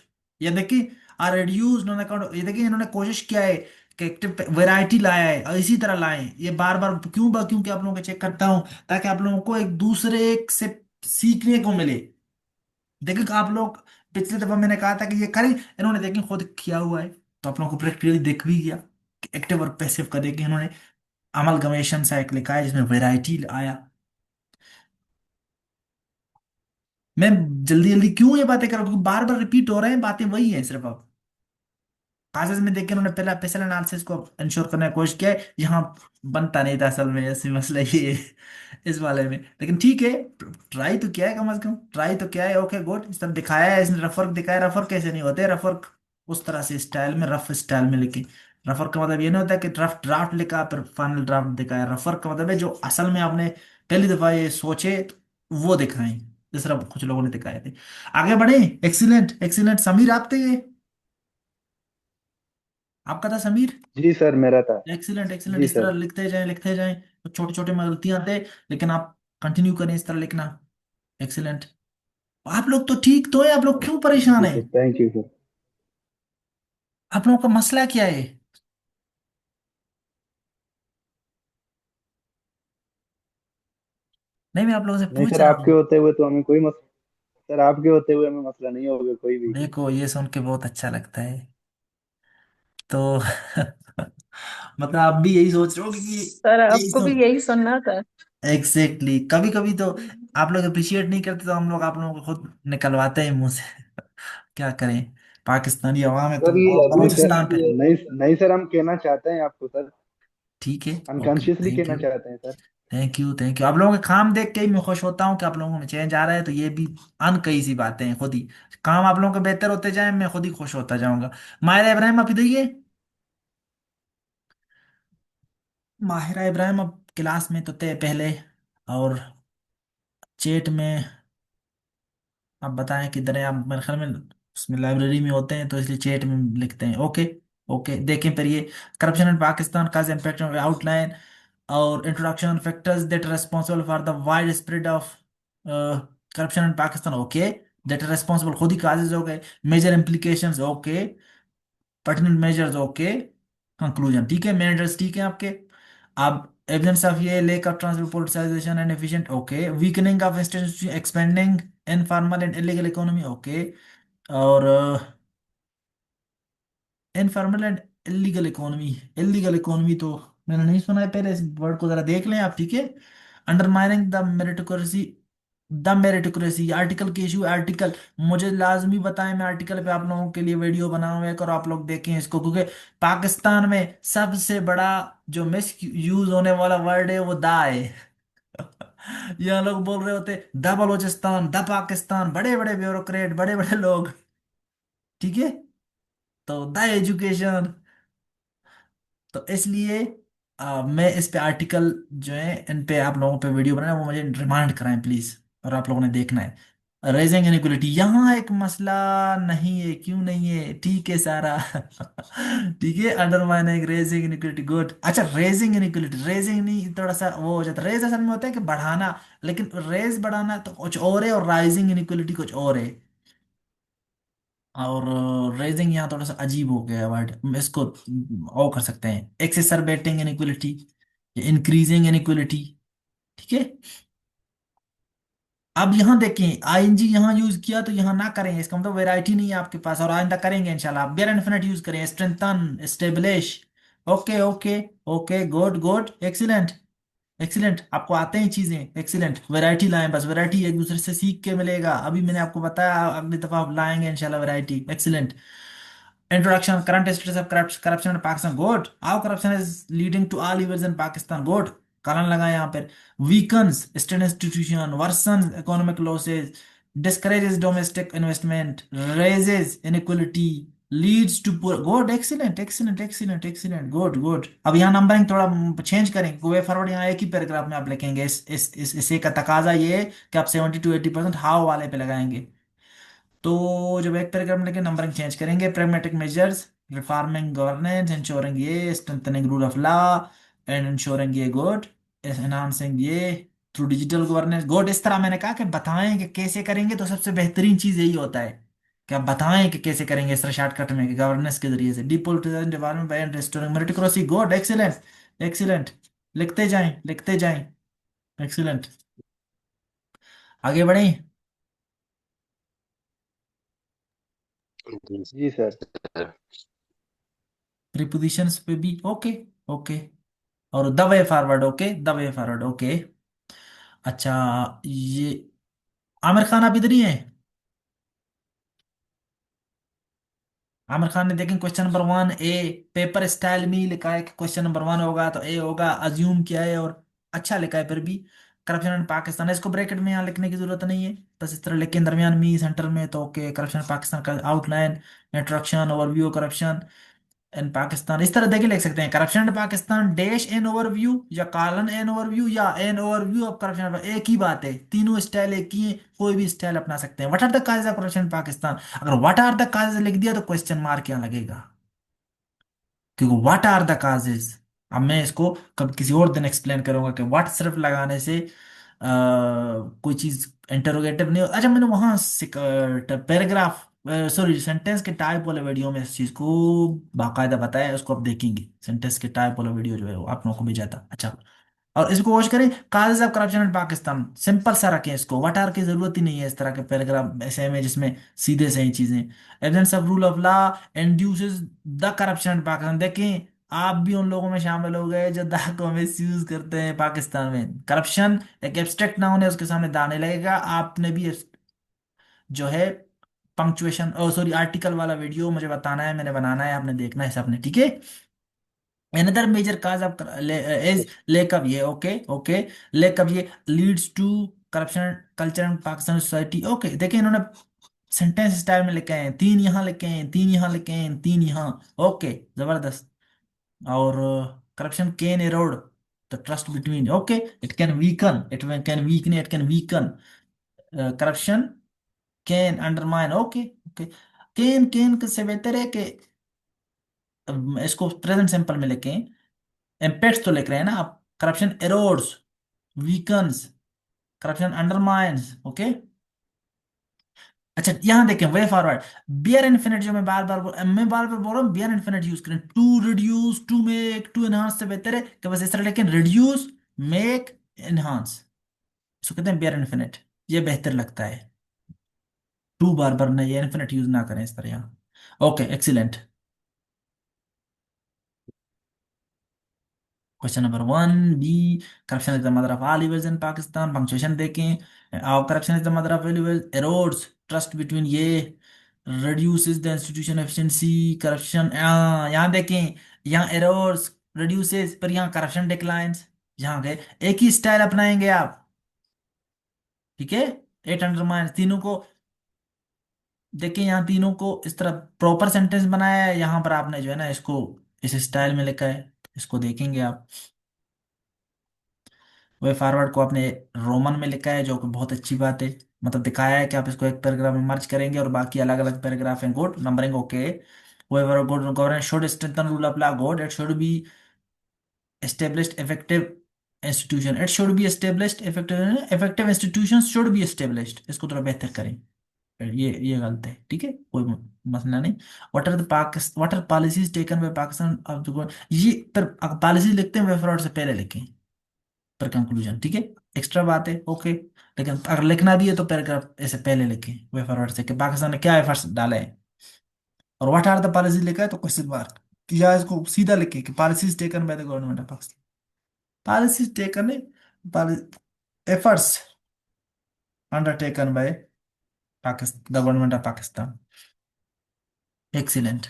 ये देखिए आर रिड्यूस नॉन अकाउंट, ये देखिए इन्होंने कोशिश किया है कि एक्टिव वैरायटी लाया है, और इसी तरह लाएं, ये बार बार क्यों कि आप लोगों को चेक करता हूं, ताकि आप लोगों को एक दूसरे से सीखने को मिले। देखिए आप लोग, पिछले दफा मैंने कहा था कि ये करें, इन्होंने देखिए खुद किया हुआ है, तो आप लोगों को प्रैक्टिकली दिख भी गया कि एक्टिव और पैसिव का देखिए इन्होंने अमलगमेशन सा एक लिखा है जिसमें वैरायटी आया। मैं जल्दी जल्दी क्यों ये बातें कर रहा हूं, क्योंकि बार बार रिपीट हो रहे हैं, बातें वही हैं सिर्फ। अब कागज में देख के उन्होंने पहला स्पेशल एनालिसिस को इंश्योर करने की कोशिश किया है, यहाँ बनता नहीं था असल में, ऐसे मसला ये है इस वाले में, लेकिन ठीक है, ट्राई तो किया है, कम से कम ट्राई तो किया है, ओके गुड। इस तरह दिखाया है इसने, रफर दिखाया, रफर कैसे नहीं होते, रफर उस तरह से स्टाइल में, रफ स्टाइल में लिखे। रफर का मतलब ये नहीं होता कि रफ ड्राफ्ट लिखा फिर फाइनल ड्राफ्ट दिखाया, रफर का मतलब है जो असल में आपने पहली दफा ये सोचे तो वो दिखाएं, जिस तरह कुछ लोगों ने दिखाए थे। आगे बढ़े। एक्सीलेंट एक्सीलेंट, समीर आप थे ये, आपका था समीर। जी सर, मेरा था। एक्सीलेंट एक्सीलेंट, जी इस तरह सर। लिखते जाएं, तो छोटे छोटे में गलतियां आते, लेकिन आप कंटिन्यू करें इस तरह लिखना। एक्सीलेंट। आप लोग तो ठीक तो है, आप लोग क्यों परेशान जी है? Sir, thank you sir. आप लोगों का मसला क्या है? नहीं, मैं आप लोगों से नहीं पूछ सर, रहा आपके हूँ। होते हुए तो हमें कोई मस सर, आपके होते हुए हमें मसला नहीं होगा कोई भी। देखो ये सुन के बहुत अच्छा लगता है, तो मतलब आप भी यही सोच रहे हो कि सर यही आपको भी सुन, यही सुनना था। एग्जैक्टली, कभी कभी तो आप लोग अप्रिशिएट नहीं करते, तो हम लोग आप लोगों को खुद निकलवाते हैं मुंह से। क्या करें, पाकिस्तानी अवाम है तो सर ये नहीं सर, बलूचिस्तान पे। नहीं नहीं सर, हम कहना चाहते हैं आपको सर, ठीक है, ओके, अनकॉन्शियसली थैंक कहना यू, चाहते हैं sir. Thank you, thank you. आप लोगों के काम देख के ही मैं खुश होता हूँ कि आप लोगों में चेंज आ रहा है, तो ये भी अन कही सी बातें हैं, खुद ही काम आप लोगों के बेहतर होते जाए, मैं खुद ही खुश होता जाऊंगा। माहिरा इब्राहिम आप इधर ही है। माहिरा इब्राहिम अब क्लास में तो थे पहले, और चेट में आप बताएं किधर है आप, मेरे ख्याल में उसमें लाइब्रेरी में होते हैं, तो इसलिए चेट में लिखते हैं, ओके। ओके देखें फिर ये, करप्शन इन पाकिस्तान का इम्पैक्ट आउटलाइन, और introduction factors that responsible for the wide spread of corruption in Pakistan, okay, that responsible खुद ही काजेज हो गए। Major implications, okay, pertinent measures, okay, conclusion ठीक है, मेजर्स ठीक है आपके। अब एविडेंस ऑफ ये lack of transport politicisation and efficient, okay, weakening of institution expanding informal and illegal economy, okay, और informal and illegal economy, illegal economy तो मैंने नहीं सुना है, पहले इस वर्ड को जरा देख लें आप, ठीक है। Undermining the meritocracy, the meritocracy article के इशू, आर्टिकल मुझे लाजमी बताएं, मैं आर्टिकल पे आप लोगों के लिए वीडियो बनाऊंगा एक, और आप लोग देखें इसको, क्योंकि पाकिस्तान में सबसे बड़ा जो मिस यूज होने वाला वर्ड है वो दा है। यहाँ लोग बोल रहे होते द बलोचिस्तान, द पाकिस्तान, बड़े बड़े ब्यूरोक्रेट, बड़े बड़े लोग, ठीक है। तो द एजुकेशन, तो इसलिए मैं इस पे आर्टिकल जो है इन पे आप लोगों पे वीडियो बनाना, वो मुझे रिमाइंड कराएं प्लीज, और आप लोगों ने देखना है। रेजिंग इनइक्वलिटी, यहाँ एक मसला नहीं है, क्यों नहीं है, ठीक है सारा। ठीक है, अंडरमाइनिंग रेजिंग इनइक्वलिटी, गुड। अच्छा, रेजिंग इनइक्वलिटी, रेजिंग नहीं, थोड़ा सा वो हो जाता है, रेज असल में होता है कि बढ़ाना, लेकिन रेज बढ़ाना तो कुछ और है, और राइजिंग इनइक्वलिटी कुछ और है। और रेजिंग यहाँ थोड़ा सा अजीब हो गया वर्ड, इसको और कर सकते हैं एक्सेसरबेटिंग इनइक्वलिटी, इंक्रीजिंग इनइक्वलिटी, ठीक है। अब यहाँ देखें, आईएनजी यहाँ यूज किया तो यहाँ ना करें, इसका मतलब वैरायटी नहीं है आपके पास, और आइंदा करेंगे इंशाल्लाह। बेयर इन्फिनिट यूज करें, strengthen, establish, okay okay okay, good good, excellent, excellent, आपको आते हैं चीजें, एक्सीलेंट, वैरायटी लाएं, बस वैरायटी एक दूसरे से सीख के मिलेगा, अभी मैंने आपको बताया, अगली दफा आप लाएंगे इंशाल्लाह variety, excellent. Introduction, current status of corruption in Pakistan, good. How corruption is leading to all evils in Pakistan, good. कारण लगा यहाँ पर, weakens state institution, worsens economic losses, discourages domestic investment, raises inequality, leads to poor, good, excellent, excellent, excellent, excellent, good, good। अब यहाँ नंबरिंग थोड़ा चेंज करें, वे फॉरवर्ड यहाँ एक ही पैराग्राफ में आप लिखेंगे, इसे का तकाजा ये है कि आप 70 to 80% हाउ वाले पे लगाएंगे। तो जब एक पैराग्राफ में लेके नंबरिंग चेंज करेंगे, pragmatic measures, reforming governance, ensuring ये, strengthening rule of law and ensuring ये, गुड, एनहांसिंग ये थ्रू डिजिटल गवर्नेंस, गुड। इस तरह मैंने कहा कि बताएं कि कैसे करेंगे, तो सबसे बेहतरीन चीज यही होता है कि आप बताएं कि कैसे करेंगे, इस तरह शॉर्टकट में, कि गवर्नेंस के जरिए से, depoliticising development by restoring meritocracy, good, excellent, excellent, लिखते जाएं, लिखते जाएं, एक्सीलेंट। आगे बढ़ें। जी जी सर। सर। प्रीपोजिशंस पे भी ओके, ओके, और the way forward, okay, the way forward, okay. अच्छा, ये आमिर खान आप इधर ही हैं? आमिर खान ने देखें क्वेश्चन नंबर 1 ए, पेपर स्टाइल में ही लिखा है कि क्वेश्चन नंबर 1 होगा, तो ए होगा, अज्यूम किया है, और अच्छा लिखा है फिर भी, करप्शन इन पाकिस्तान, इसको ब्रैकेट में यहाँ लिखने की जरूरत नहीं है, बस इस तरह लिख के दरमियान में सेंटर में, तो ओके, करप्शन पाकिस्तान का outline, introduction, overview corruption in Pakistan, इस तरह देखिए लिख सकते हैं, corruption in Pakistan dash an overview, या कॉलन एन ओवरव्यू, या एन ओवरव्यू ऑफ करप्शन, एक ही बात है, तीनों स्टाइल एक ही है, कोई भी स्टाइल अपना सकते हैं। What are the causes of corruption in Pakistan, अगर व्हाट आर द काजेज लिख दिया तो क्वेश्चन मार्क यहाँ लगेगा, क्योंकि व्हाट आर द काजेज। अब मैं इसको कब किसी और दिन एक्सप्लेन करूंगा कि व्हाट सिर्फ लगाने से कोई चीज इंटरोगेटिव नहीं हो। अच्छा, मैंने वहां पैराग्राफ, सॉरी, सेंटेंस के टाइप वाले वीडियो में इस चीज को बाकायदा बताया है, उसको आप देखेंगे, सेंटेंस के टाइप वाला वीडियो जो है वो आप लोगों को भेजा था। अच्छा, और इसको वॉच करें, causes of corruption in Pakistan, simple सा रखें इसको, व्हाट आर की जरूरत ही नहीं है इस तरह के पैराग्राफ ऐसे में जिसमें सीधे से ही चीजें। Evidence of rule of law induces the corruption in Pakistan, देखें आप भी उन लोगों में शामिल हो गए जो दा को मिस यूज करते हैं पाकिस्तान में। करप्शन एक एब्स्ट्रैक्ट नाउन है, उसके सामने दाने लगेगा, आपने भी जो है पंक्चुएशन, ओ सॉरी, आर्टिकल वाला वीडियो मुझे बताना है, मैंने बनाना है, आपने देखना है सबने, ठीक है। Another major cause of is lack of ये, ओके ओके, lack of ये leads to corruption culture in Pakistan society, okay. देखिए इन्होंने सेंटेंस स्टाइल में लिखे हैं, तीन यहाँ लिखे हैं, तीन यहाँ लिखे हैं, तीन यहाँ, ओके, जबरदस्त। और corruption can arrowed the trust between, okay, it can weaken, it can weaken, it can weaken, corruption can undermine, okay okay. Can can say बेहतर है कि इसको प्रेजेंट सिंपल में लिखें, इम्पेक्ट तो लिख रहे हैं ना आप, corruption erodes, weakens, corruption undermines. Okay. अच्छा यहां देखें वे फॉरवर्ड, बियर इन्फिनिट जो मैं बार बार बोल रहा हूँ बियर इन्फिनिट यूज करें। To reduce, to make, to enhance से बेहतर है कि बस इस तरह लेकिन रिड्यूस, मेक, एनहांस, इसको कहते हैं बियर इन्फिनिट। ये बेहतर लगता है। टू बार बार नहीं, ये इन्फिनिट यूज ना करें इस तरह यहाँ। Okay excellent. Question number 1 B, corruption is the mother of all evils in Pakistan. Punctuation देखें। आओ, corruption is the mother of all evils, erodes trust between ये, reduces the institution efficiency, corruption यहाँ देखें, यहाँ एरोड्स, reduces, पर यहाँ करप्शन डिक्लाइंस। यहाँ गए, एक ही स्टाइल अपनाएंगे आप, ठीक है। एट अंडरमाइन, तीनों को देखें, यहाँ तीनों को इस तरह प्रॉपर सेंटेंस बनाया है, यहाँ पर आपने जो है ना इसको इस स्टाइल में लिखा है, इसको देखेंगे आप। वे फॉरवर्ड को आपने रोमन में लिखा है, जो कि बहुत अच्छी बात है, मतलब दिखाया है कि आप इसको एक पैराग्राफ में मर्ज करेंगे और बाकी अलग अलग पैराग्राफ हैं। Good numbering okay. whoever good governance should strengthen rule of law, good, it should be established effective institution, it should be established effective institutions should be established, इसको थोड़ा बेहतर करें। ये गलत है, ठीक है, कोई मसला नहीं। What are policies taken by Pakistan अब जो ये पर पॉलिसी लिखते हैं वे फ्रॉड से पहले लिखें, पर कंक्लूजन, ठीक है, एक्स्ट्रा बात है, ओके। लेकिन अगर लिखना भी है तो पैराग्राफ ऐसे पहले लिखें वे फॉरवर्ड से कि पाकिस्तान ने क्या एफर्ट्स डाले हैं। और व्हाट आर द पॉलिसी लिखा है तो क्वेश्चन मार्क, या इसको सीधा लिखे कि policies taken by the government of Pakistan, policies taken है, efforts undertaken by Pakistan, the government of Pakistan. Excellent,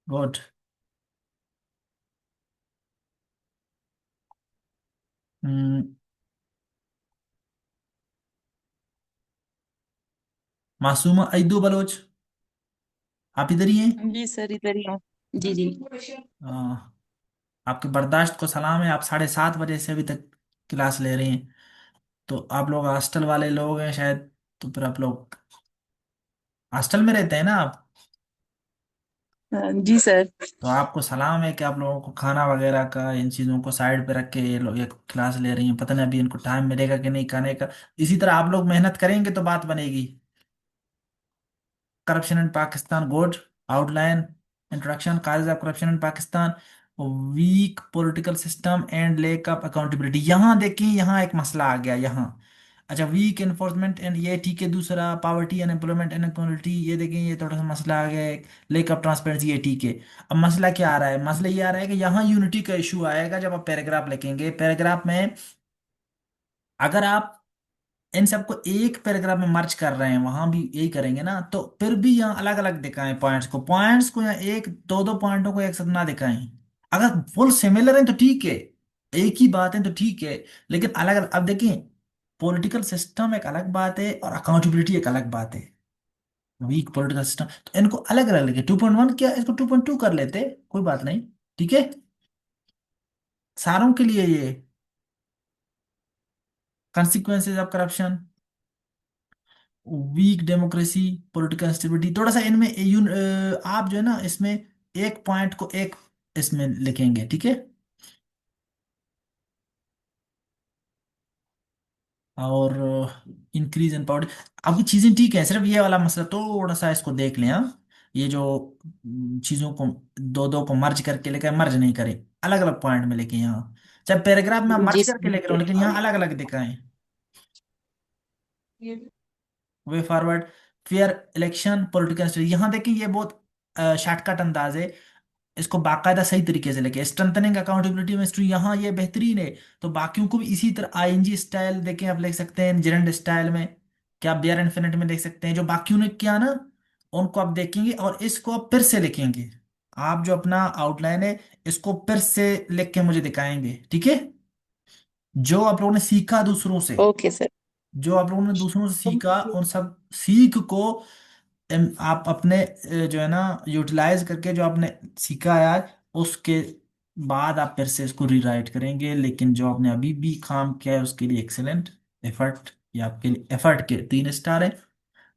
good. Masooma Aido Baloch, आप इधर ही हैं। जी सर, इधर ही हूँ। जी जी। हाँ, आपके बर्दाश्त को सलाम है, आप 7:30 बजे से अभी तक क्लास ले रहे हैं, तो आप लोग हॉस्टल वाले लोग हैं शायद, तो फिर आप लोग हॉस्टल में रहते हैं ना आप, जी सर। तो आपको सलाम है कि आप लोगों को खाना वगैरह का इन चीज़ों को साइड पे रख के ये लोग ये क्लास ले रही हैं। पता नहीं अभी इनको टाइम मिलेगा कि नहीं खाने का। इसी तरह आप लोग मेहनत करेंगे तो बात बनेगी। Corruption in Pakistan, good, outline, introduction, causes of corruption in Pakistan, weak political system and lack of accountability. यहाँ देखिए, यहाँ एक मसला आ गया यहाँ। अच्छा, वीक एनफोर्समेंट एंड ये ठीक है, दूसरा पावर्टी अनएम्प्लॉयमेंट इनक्वालिटी, ये देखें ये थोड़ा सा मसला आ गया है। लेक ऑफ ट्रांसपेरेंसी, ये ठीक है। अब मसला क्या आ रहा है, मसला ये आ रहा है कि यहाँ यूनिटी का इशू आएगा जब आप पैराग्राफ लिखेंगे। पैराग्राफ में अगर आप इन सबको एक पैराग्राफ में मर्ज कर रहे हैं, वहां भी यही करेंगे ना, तो फिर भी यहाँ अलग अलग दिखाएं पॉइंट्स को यहाँ एक दो दो पॉइंटों को एक साथ ना दिखाएं। अगर फुल सिमिलर है तो ठीक है, एक ही बात है तो ठीक है, लेकिन अलग अलग। अब देखिए, पॉलिटिकल सिस्टम एक अलग बात है और अकाउंटेबिलिटी एक अलग बात है। वीक पॉलिटिकल सिस्टम, तो इनको अलग अलग लिखे। 2.1 क्या, इसको 2.2 कर लेते, कोई बात नहीं, ठीक है, सारों के लिए ये consequences of corruption, weak democracy, political instability, थोड़ा सा इनमें आप जो है ना इसमें एक पॉइंट को एक इसमें लिखेंगे, ठीक है। और इंक्रीज इन पावर, आपकी चीजें ठीक है, सिर्फ ये वाला मसला थोड़ा सा इसको देख लें, हाँ। ये जो चीजों को दो दो को मर्ज करके लेकर, मर्ज नहीं करें, अलग अलग पॉइंट में लेके यहाँ, चाहे पैराग्राफ में आप जी मर्ज करके लेकर हो सर। लेकिन यहाँ अलग अलग दिखाएं। Way forward, fair election, political, यहाँ देखिए ये बहुत शॉर्टकट अंदाज है, इसको बाकायदा सही तरीके से लेके। स्ट्रेंथनिंग अकाउंटेबिलिटी मिनिस्ट्री, यहाँ ये बेहतरीन है, तो बाकियों को भी इसी तरह आईएनजी स्टाइल देखें, आप लिख सकते हैं जेरेंड स्टाइल में, क्या आप बियर इन्फिनिट में देख सकते हैं, जो बाकियों ने किया ना उनको आप देखेंगे और इसको आप फिर से लिखेंगे। आप जो अपना आउटलाइन है इसको फिर से लिख के मुझे दिखाएंगे, ठीक है। जो आप लोगों ने सीखा दूसरों से, ओके सर। जो आप लोगों ने दूसरों से सीखा, उन सब सीख को आप अपने जो है ना यूटिलाइज करके जो आपने सीखा है आज, उसके बाद आप फिर से इसको रीराइट करेंगे। लेकिन जो आपने अभी भी काम किया है उसके लिए एक्सेलेंट एफर्ट, ये आपके लिए एफर्ट के 3 स्टार है।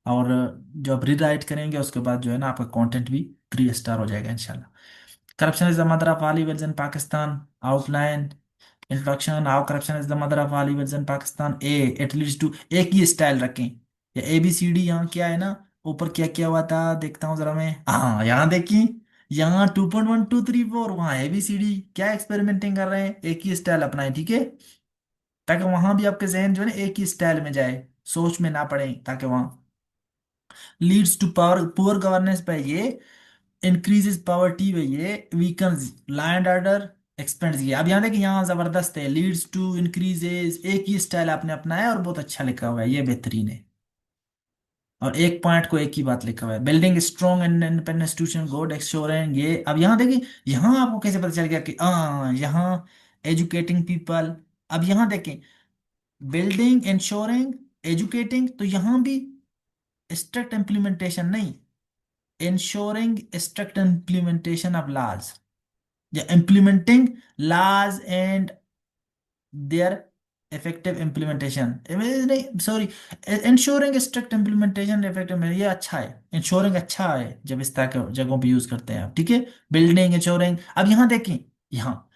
और जो आप रीराइट करेंगे उसके बाद जो है ना आपका कंटेंट भी 3 स्टार हो जाएगा इंशाल्लाह। Corruption is the mother of all evils in Pakistan. Outline. Introduction. How corruption is the mother of all evils in Pakistan. A. It leads to, एक ही स्टाइल रखें, या ABCD यहाँ क्या है ना, ऊपर क्या क्या हुआ था देखता हूँ जरा मैं। हाँ यहाँ देखिए, यहाँ 2.1 2 3 4, वहाँ ABCD, क्या एक्सपेरिमेंटिंग कर रहे हैं, एक ही स्टाइल अपनाएं, ठीक है, ताकि वहां भी आपके जहन जो है ना एक ही स्टाइल में जाए, सोच में ना पड़े, ताकि वहां leads to power poor governance पे ये, इंक्रीजेस पॉवर्टी पे ये, वीकन्स लैंड ऑर्डर, एक्सपेंड्स ये। अब यहाँ देखिए, यहाँ जबरदस्त है, लीड्स टू इंक्रीजेस, एक ही स्टाइल आपने अपनाया और बहुत अच्छा लिखा हुआ है, ये बेहतरीन है। और एक पॉइंट को एक ही बात लिखा हुआ है, building strong and independent institution good एक्सोरेंग ये। अब यहाँ देखिए, यहाँ आपको कैसे पता चल गया कि यहाँ एजुकेटिंग पीपल। अब यहाँ देखें, बिल्डिंग, इंश्योरिंग, एजुकेटिंग, तो यहां भी स्ट्रिक्ट इम्प्लीमेंटेशन नहीं, ensuring strict implementation of laws, या implementing laws and their effective implementation, नहीं sorry, ensuring strict implementation effective, ये अच्छा है, इंश्योरिंग अच्छा है जब इस तरह के जगहों पे यूज करते हैं आप, ठीक है। Building, ensuring. अब यहाँ देखें, यहाँ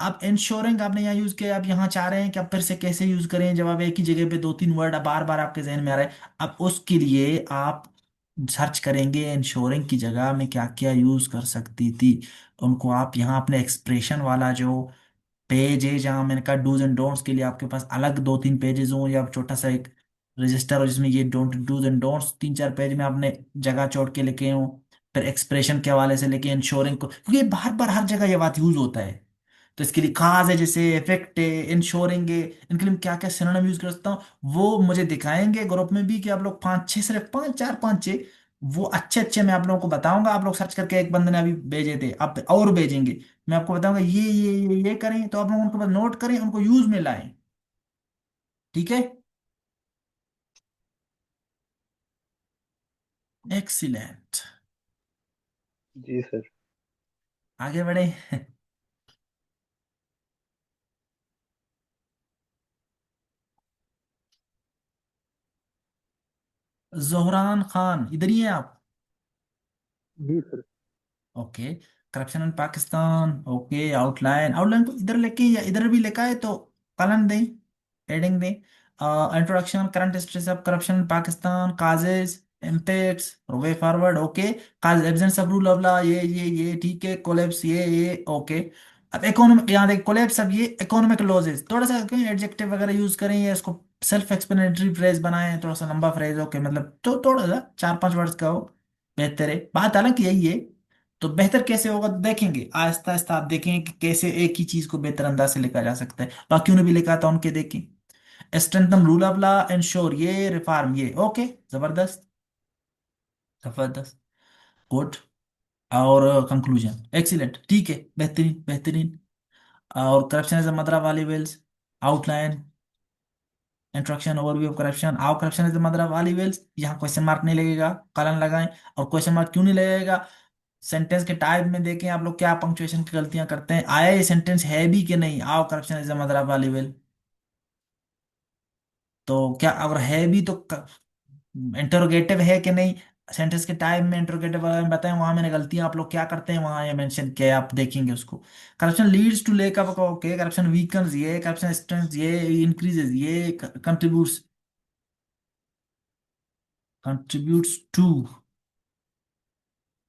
आप इंश्योरिंग आपने यहाँ यूज किया, आप यहाँ चाह रहे हैं कि आप फिर से कैसे यूज करें, जब आप एक ही जगह पे दो तीन वर्ड बार बार आपके जहन में आ रहा है, अब उसके लिए आप सर्च करेंगे इंश्योरिंग की जगह में क्या क्या यूज कर सकती थी, उनको आप यहाँ अपने एक्सप्रेशन वाला जो पेज है, जहाँ मैंने कहा डूज एंड डोंट्स के लिए आपके पास अलग दो तीन पेजेस हों, या छोटा सा एक रजिस्टर हो जिसमें ये डोंट डूज एंड डोंट्स तीन चार पेज में आपने जगह छोड़ के लिखे हों, फिर एक्सप्रेशन के हवाले से लेके इंश्योरिंग को, क्योंकि बार बार हर जगह ये बात यूज होता है, तो इसके लिए खास है, जैसे इफेक्ट है, इंश्योरिंग है, इनके लिए मैं क्या क्या सिनोनिम यूज कर सकता हूँ, वो मुझे दिखाएंगे ग्रुप में भी, कि आप लोग पाँच छः, सिर्फ पाँच चार पाँच छः, वो अच्छे अच्छे मैं आप लोगों को बताऊंगा, आप लोग सर्च करके, एक बंदे ने अभी भेजे थे, आप और भेजेंगे, मैं आपको बताऊंगा ये करें, तो आप लोग उनको बस नोट करें, उनको यूज में लाएं, ठीक है। एक्सीलेंट, जी सर। आगे बढ़े। जोहरान खान, इधर ही हैं आप? जी sir. Okay, corruption in Pakistan, okay, outline, outline को इधर लेके या इधर भी लेका है तो कलन दें, हेडिंग दें, introduction, current status of corruption in Pakistan, causes, impacts, way forward, okay, cause absence of rule of law, ये ठीक है, कोलैप्स, ये ओके। अब इकोनॉमिक, यहाँ देख कोलैप्स, अब ये इकोनॉमिक लॉजेस, थोड़ा सा एडजेक्टिव वगैरह यूज करें, या इसको सेल्फ एक्सप्लेनेटरी फ्रेज बनाएं, थोड़ा सा लंबा फ्रेज, ओके, मतलब तो थोड़ा सा चार पांच वर्ड्स का हो, बेहतर है, बात हालांकि यही है। तो बेहतर कैसे होगा तो देखेंगे, आहिस्ता आहिस्ता आप देखेंगे कि कैसे एक ही चीज को बेहतर अंदाज से लिखा जा सकता है, बाकियों ने भी लिखा था उनके देखें, strengthen rule of law, ensure ये, रिफॉर्म ये, ओके, जबरदस्त, जबरदस्त, गुड, और कंक्लूजन, एक्सीलेंट, ठीक है, बेहतरीन बेहतरीन। और corruption is the mother of all evils, outline, introduction, overview of corruption, how corruption is the mother of all evils, यहाँ क्वेश्चन मार्क नहीं लगेगा, कलन लगाएं। और क्वेश्चन मार्क क्यों नहीं लगेगा, सेंटेंस के टाइप में देखें आप लोग क्या पंक्चुएशन की गलतियां करते हैं, आया ये सेंटेंस है भी कि नहीं, आओ corruption is the mother of all evil, तो क्या अगर है भी तो इंटरोगेटिव है कि नहीं, सेंटेंस के टाइप में इंटरोगेटिव में बताएं, वहां मैंने गलतियां आप लोग क्या करते हैं वहां ये मेंशन किया है, आप देखेंगे उसको। Corruption leads to lack up, okay, corruption weakens ये, करप्शन स्ट्रेंथ्स ये, इंक्रीजेस ये, contributes, contributes to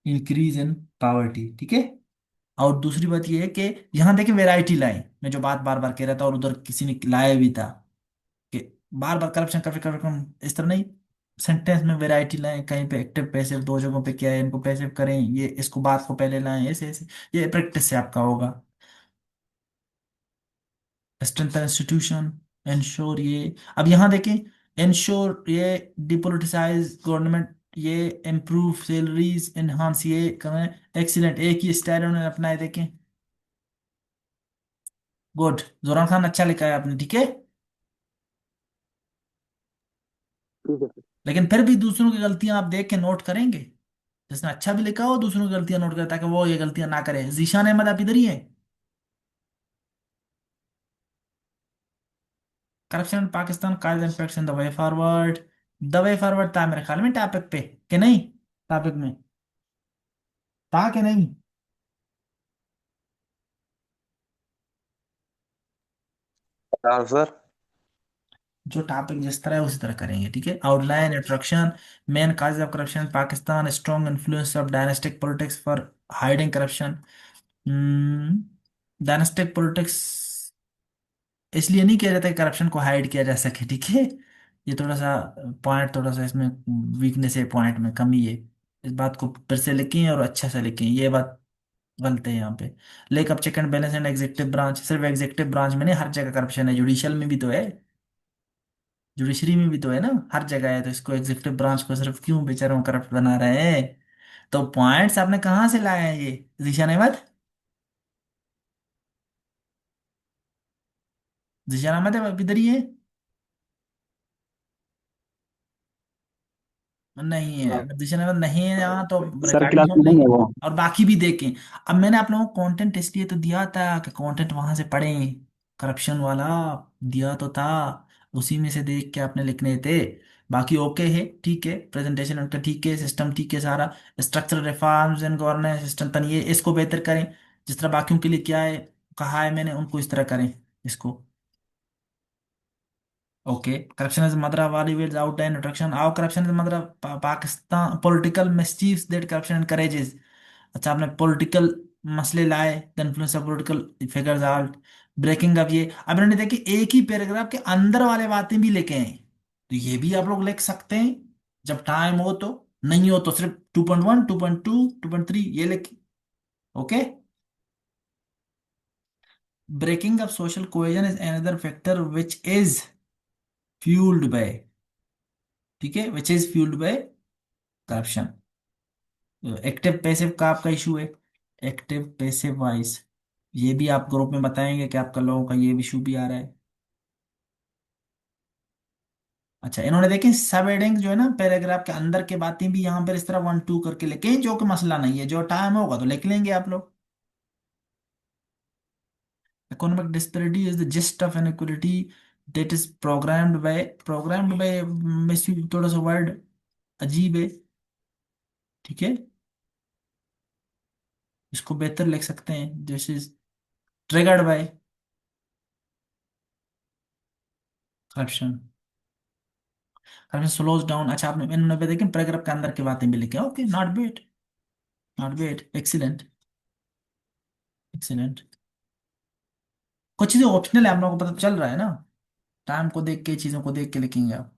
increase in poverty, ठीक है। और दूसरी बात यह है कि यहाँ देखिए वैरायटी लाए, मैं जो बात बार बार कह रहा था, और उधर किसी ने लाया भी था, कि बार बार करप्शन करप्शन करप्शन इस तरह नहीं, सेंटेंस में वैरायटी लाएं, कहीं पे एक्टिव पैसिव दो जगहों पे क्या है, इनको पैसिव करें, ये इसको बात को पहले लाएं, ऐसे ऐसे, ये प्रैक्टिस से आपका होगा। स्ट्रेंथ इंस्टीट्यूशन, इंश्योर ये, अब यहाँ देखें, इंश्योर ये, डिपोलिटिसाइज गवर्नमेंट ये, इम्प्रूव सैलरीज, एनहांस ये करें, एक्सीलेंट, एक ही स्टाइल उन्होंने अपनाए, देखें, गुड, जोरान खान अच्छा लिखा है आपने, ठीक है। ठीक है सर। लेकिन फिर भी दूसरों की गलतियां आप देख के नोट करेंगे, जिसने अच्छा भी लिखा हो दूसरों की गलतियां नोट करें, ताकि वो ये गलतियां ना करे। जीशान अहमद आप इधर ही है? Corruption Pakistan, causes impacts in the way forward, the way forward था मेरे ख्याल में टॉपिक पे, कि नहीं, टॉपिक में था कि नहीं, हाँ सर। जो टॉपिक जिस तरह है उसी तरह करेंगे, ठीक है। Outline, introduction, main causes of corruption Pakistan, strong influence of dynastic politics for hiding corruption. Dynastic politics इसलिए नहीं किया जाता कि करप्शन को हाइड किया जा सके, ठीक है। ये थोड़ा सा पॉइंट, थोड़ा सा इसमें वीकनेस है, पॉइंट में कमी है। इस बात को फिर से लिखें और अच्छा से लिखें, ये बात गलत है यहाँ पे। Lack of check and balance and executive branch, सिर्फ एग्जीक्यूटिव ब्रांच में नहीं, हर जगह करप्शन है, जुडिशियल में भी तो है, जुडिशरी में भी तो है ना, हर जगह है। तो इसको एग्जीक्यूटिव ब्रांच को सिर्फ क्यों बेचारों को करप्ट बना रहे हैं? तो पॉइंट्स आपने कहाँ से लाए हैं ये, जीशान अहमद? जीशान अहमद है इधर ही है? नहीं है, हाँ अगर दिशा नंबर नहीं है यहाँ तो सर रिकॉर्डिंग क्लास सुन में नहीं लेंगे है वो। और बाकी भी देखें। अब मैंने आप लोगों को कंटेंट इसलिए तो दिया था कि कंटेंट वहां से पढ़ें, करप्शन वाला दिया तो था, उसी में से देख के आपने लिखने थे। बाकी ओके है, ठीक है, प्रेजेंटेशन उनका ठीक है, सिस्टम ठीक है सारा। Structural reforms and governance system तन ये इसको बेहतर करें, जिस तरह बाकियों के लिए क्या है कहा है मैंने, उनको इस तरह करें इसको। Okay, corruption is the mother of all evils. Outline introduction. How corruption is the mother of Pakistan political mischiefs that corruption encourages. अच्छा, आपने पॉलिटिकल मसले लाए, the influence of political figures out, breaking up. ये अब इन्होंने देखिए एक ही पैराग्राफ के अंदर वाले बातें भी लेके आए, तो ये भी आप लोग लिख सकते हैं जब टाइम हो तो। नहीं हो तो सिर्फ 2.1, 2.2, 2.3 ये लिख। Okay, breaking up social cohesion is another factor which is fuelled by, ठीक है, which is fuelled by corruption. Active passive का आपका इशू है, एक्टिव पैसिव वाइज ये भी आप ग्रुप में बताएंगे कि आपका लोगों का ये इशू भी आ रहा है। अच्छा, इन्होंने देखें सब हेडिंग जो है ना पैराग्राफ के अंदर के बातें भी यहाँ पर इस तरह 1 2 करके लिखें, जो कि मसला नहीं है, जो टाइम होगा तो लिख लेंगे आप लोग। Economic disparity is the gist of inequality that is programmed by miss, थोड़ा सा वर्ड अजीब है, ठीक है, इसको बेहतर लिख सकते हैं, this is triggered by corruption. Corruption slows down. अच्छा, आपने इन्होंने भी देखें पैराग्राफ के अंदर की बातें भी लिखे, okay, not bad, not bad, excellent, excellent. कुछ चीजें ऑप्शनल है, आप लोगों को पता चल रहा है ना, टाइम को देख के, चीजों को देख के लिखेंगे आप।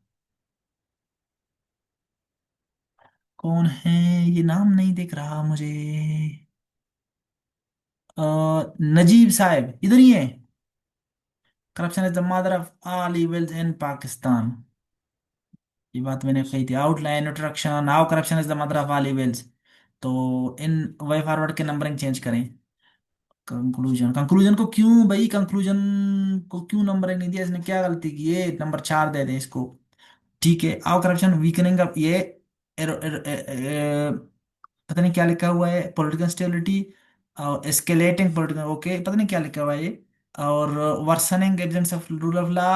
कौन है, ये नाम नहीं दिख रहा मुझे। नजीब साहब इधर ही है। Corruption is the mother of all evils in Pakistan, ये बात मैंने कही थी। Outline, introduction, how corruption is the mother of all evils. तो इन वे फॉरवर्ड के नंबरिंग चेंज करें। कंक्लूजन, कंक्लूजन को क्यों भाई, कंक्लूजन को क्यों नंबर नहीं दिया, इसने क्या गलती की है, नंबर 4 दे दें इसको, ठीक है। आओ करप्शन वीकनिंग अब ये पता नहीं क्या लिखा हुआ है, पॉलिटिकल स्टेबिलिटी और एस्केलेटिंग पॉलिटिकल, ओके, पता नहीं क्या लिखा हुआ है ये, और worsening absence of rule of law.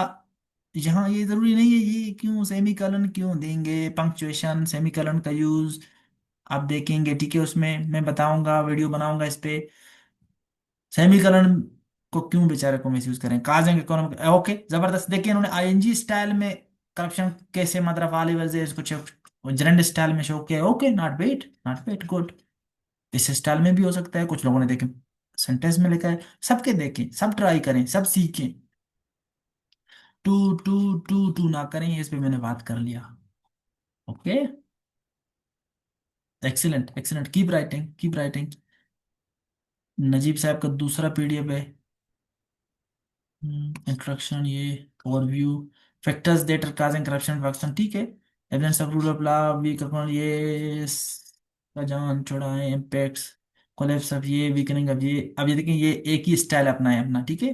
यहाँ ये जरूरी नहीं है, ये क्यों सेमी कलन क्यों देंगे, पंक्चुएशन सेमी कलन का यूज आप देखेंगे, ठीक है, उसमें मैं बताऊंगा, वीडियो बनाऊंगा इस पे। सेमीकलन को क्यों बेचारे को मिसयूज करें, काजिंग इकोनॉमिक, ओके, जबरदस्त। देखिए इन्होंने आईएनजी स्टाइल में करप्शन कैसे मतलब आ लेवल से इसको जरंड स्टाइल में शो किया, okay, not bad, not bad, good. इस स्टाइल में भी हो सकता है, कुछ लोगों ने देखे सेंटेंस में लिखा है, सबके देखें, सब ट्राई करें, सब सीखें। टू टू टू टू ना करें, इस पे मैंने बात कर लिया। Okay, excellent, excellent, keep writing, keep writing. Najeeb साहब का दूसरा पीडीएफ है, इंट्रोडक्शन, ये overview, factors that are causing corruption Pakistan, ठीक है, evidence of rule of law, weak ये का जान छुड़ाए, इम्पैक्ट्स, कोलैप्स ऑफ ये, वीकनिंग ऑफ ये। अब ये देखिए, ये एक ही स्टाइल अपनाए अपना, ठीक है,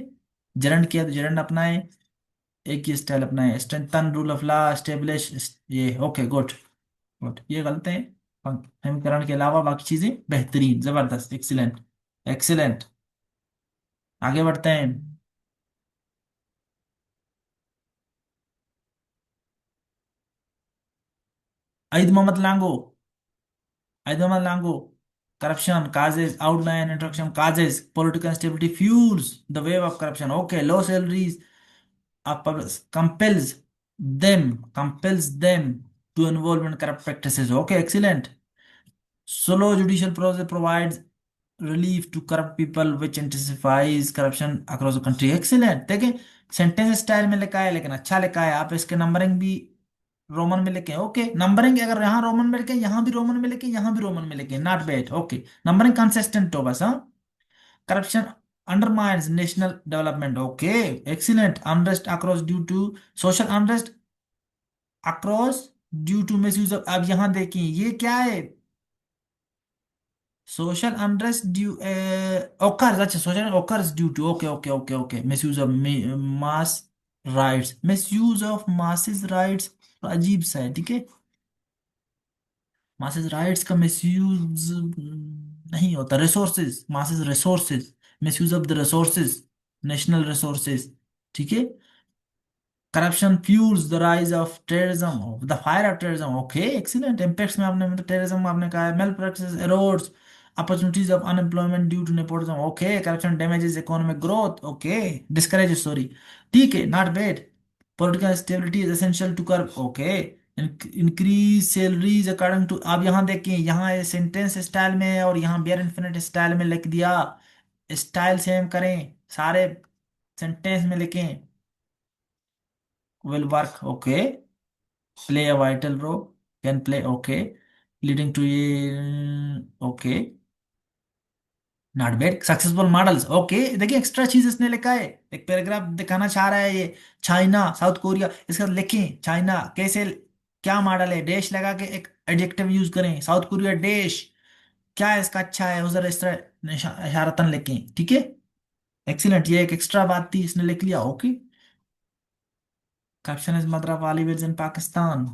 जरंड किया तो जरंड अपनाए, एक ही स्टाइल अपनाए, strengthen rule of law, establish ये, ओके, गुड, गुड, ये गलत है। समीकरण के अलावा बाकी चीजें बेहतरीन, जबरदस्त, एक्सीलेंट, एक्सीलेंट। आगे बढ़ते हैं। Eid Mohammad Lango, Aidaman Lango, corruption causes, outline, introduction causes, political instability fuels the wave of corruption. Okay, low salaries, compels them to involve in corrupt practices. Okay, excellent. Slow judicial process provides relief to corrupt people which intensifies corruption across the country. Excellent. देखिए सेंटेंस स्टाइल में लिखा है लेकिन अच्छा लिखा है। आप इसके नंबरिंग भी रोमन में लिखे। ओके, नंबरिंग अगर यहाँ रोमन में लिखे, यहाँ भी रोमन में लिखे, यहाँ भी रोमन में लिखे, not bad. Okay, numbering consistent हो बस। हाँ, corruption undermines national development. Okay, excellent. Unrest across due to social unrest across due to misuse of, अब यहां देखिए ये क्या है, सोशल अनरेस्ट ड्यू occurs, अच्छा social occurs due to, okay okay okay okay, misuse of mass rights, misuse of masses rights, अजीब सा है। ठीक है, मासेस राइट्स का मिसयूज नहीं होता। Resources, masses resources, misuse of the resources, national resources. ठीक है, corruption fuels the rise of terrorism, of the fire of terrorism. Okay, excellent. Impacts में आपने मतलब terrorism में आपने कहा है, malpractices erodes opportunities of unemployment due to nepotism. Okay, corruption damages economic growth. Okay, discourages, sorry. ठीक है, not bad. Political stability is essential to curb. Okay, increase salaries according to, आप यहाँ देखें, यहाँ सेंटेंस स्टाइल में है और यहाँ बेयर इन्फिनिट स्टाइल में लिख दिया। स्टाइल सेम करें, सारे सेंटेंस में लिखें। will work. Okay, play a vital role, can play. Okay, leading to okay, not bad. Successful models. Okay, देखिए एक्स्ट्रा चीज इसने लिखा है, एक पैराग्राफ दिखाना चाह रहा है ये। चाइना, साउथ कोरिया, इसका लिखें चाइना कैसे, क्या मॉडल है, डैश लगा के एक एडजेक्टिव यूज करें। साउथ कोरिया डैश, क्या है इसका अच्छा है, उधर इस तरह इशारतन लिखें। ठीक है, एक्सीलेंट। ये एक एक्स्ट्रा बात थी, इसने लिख लिया। Okay, corruption is mother of all evils in Pakistan,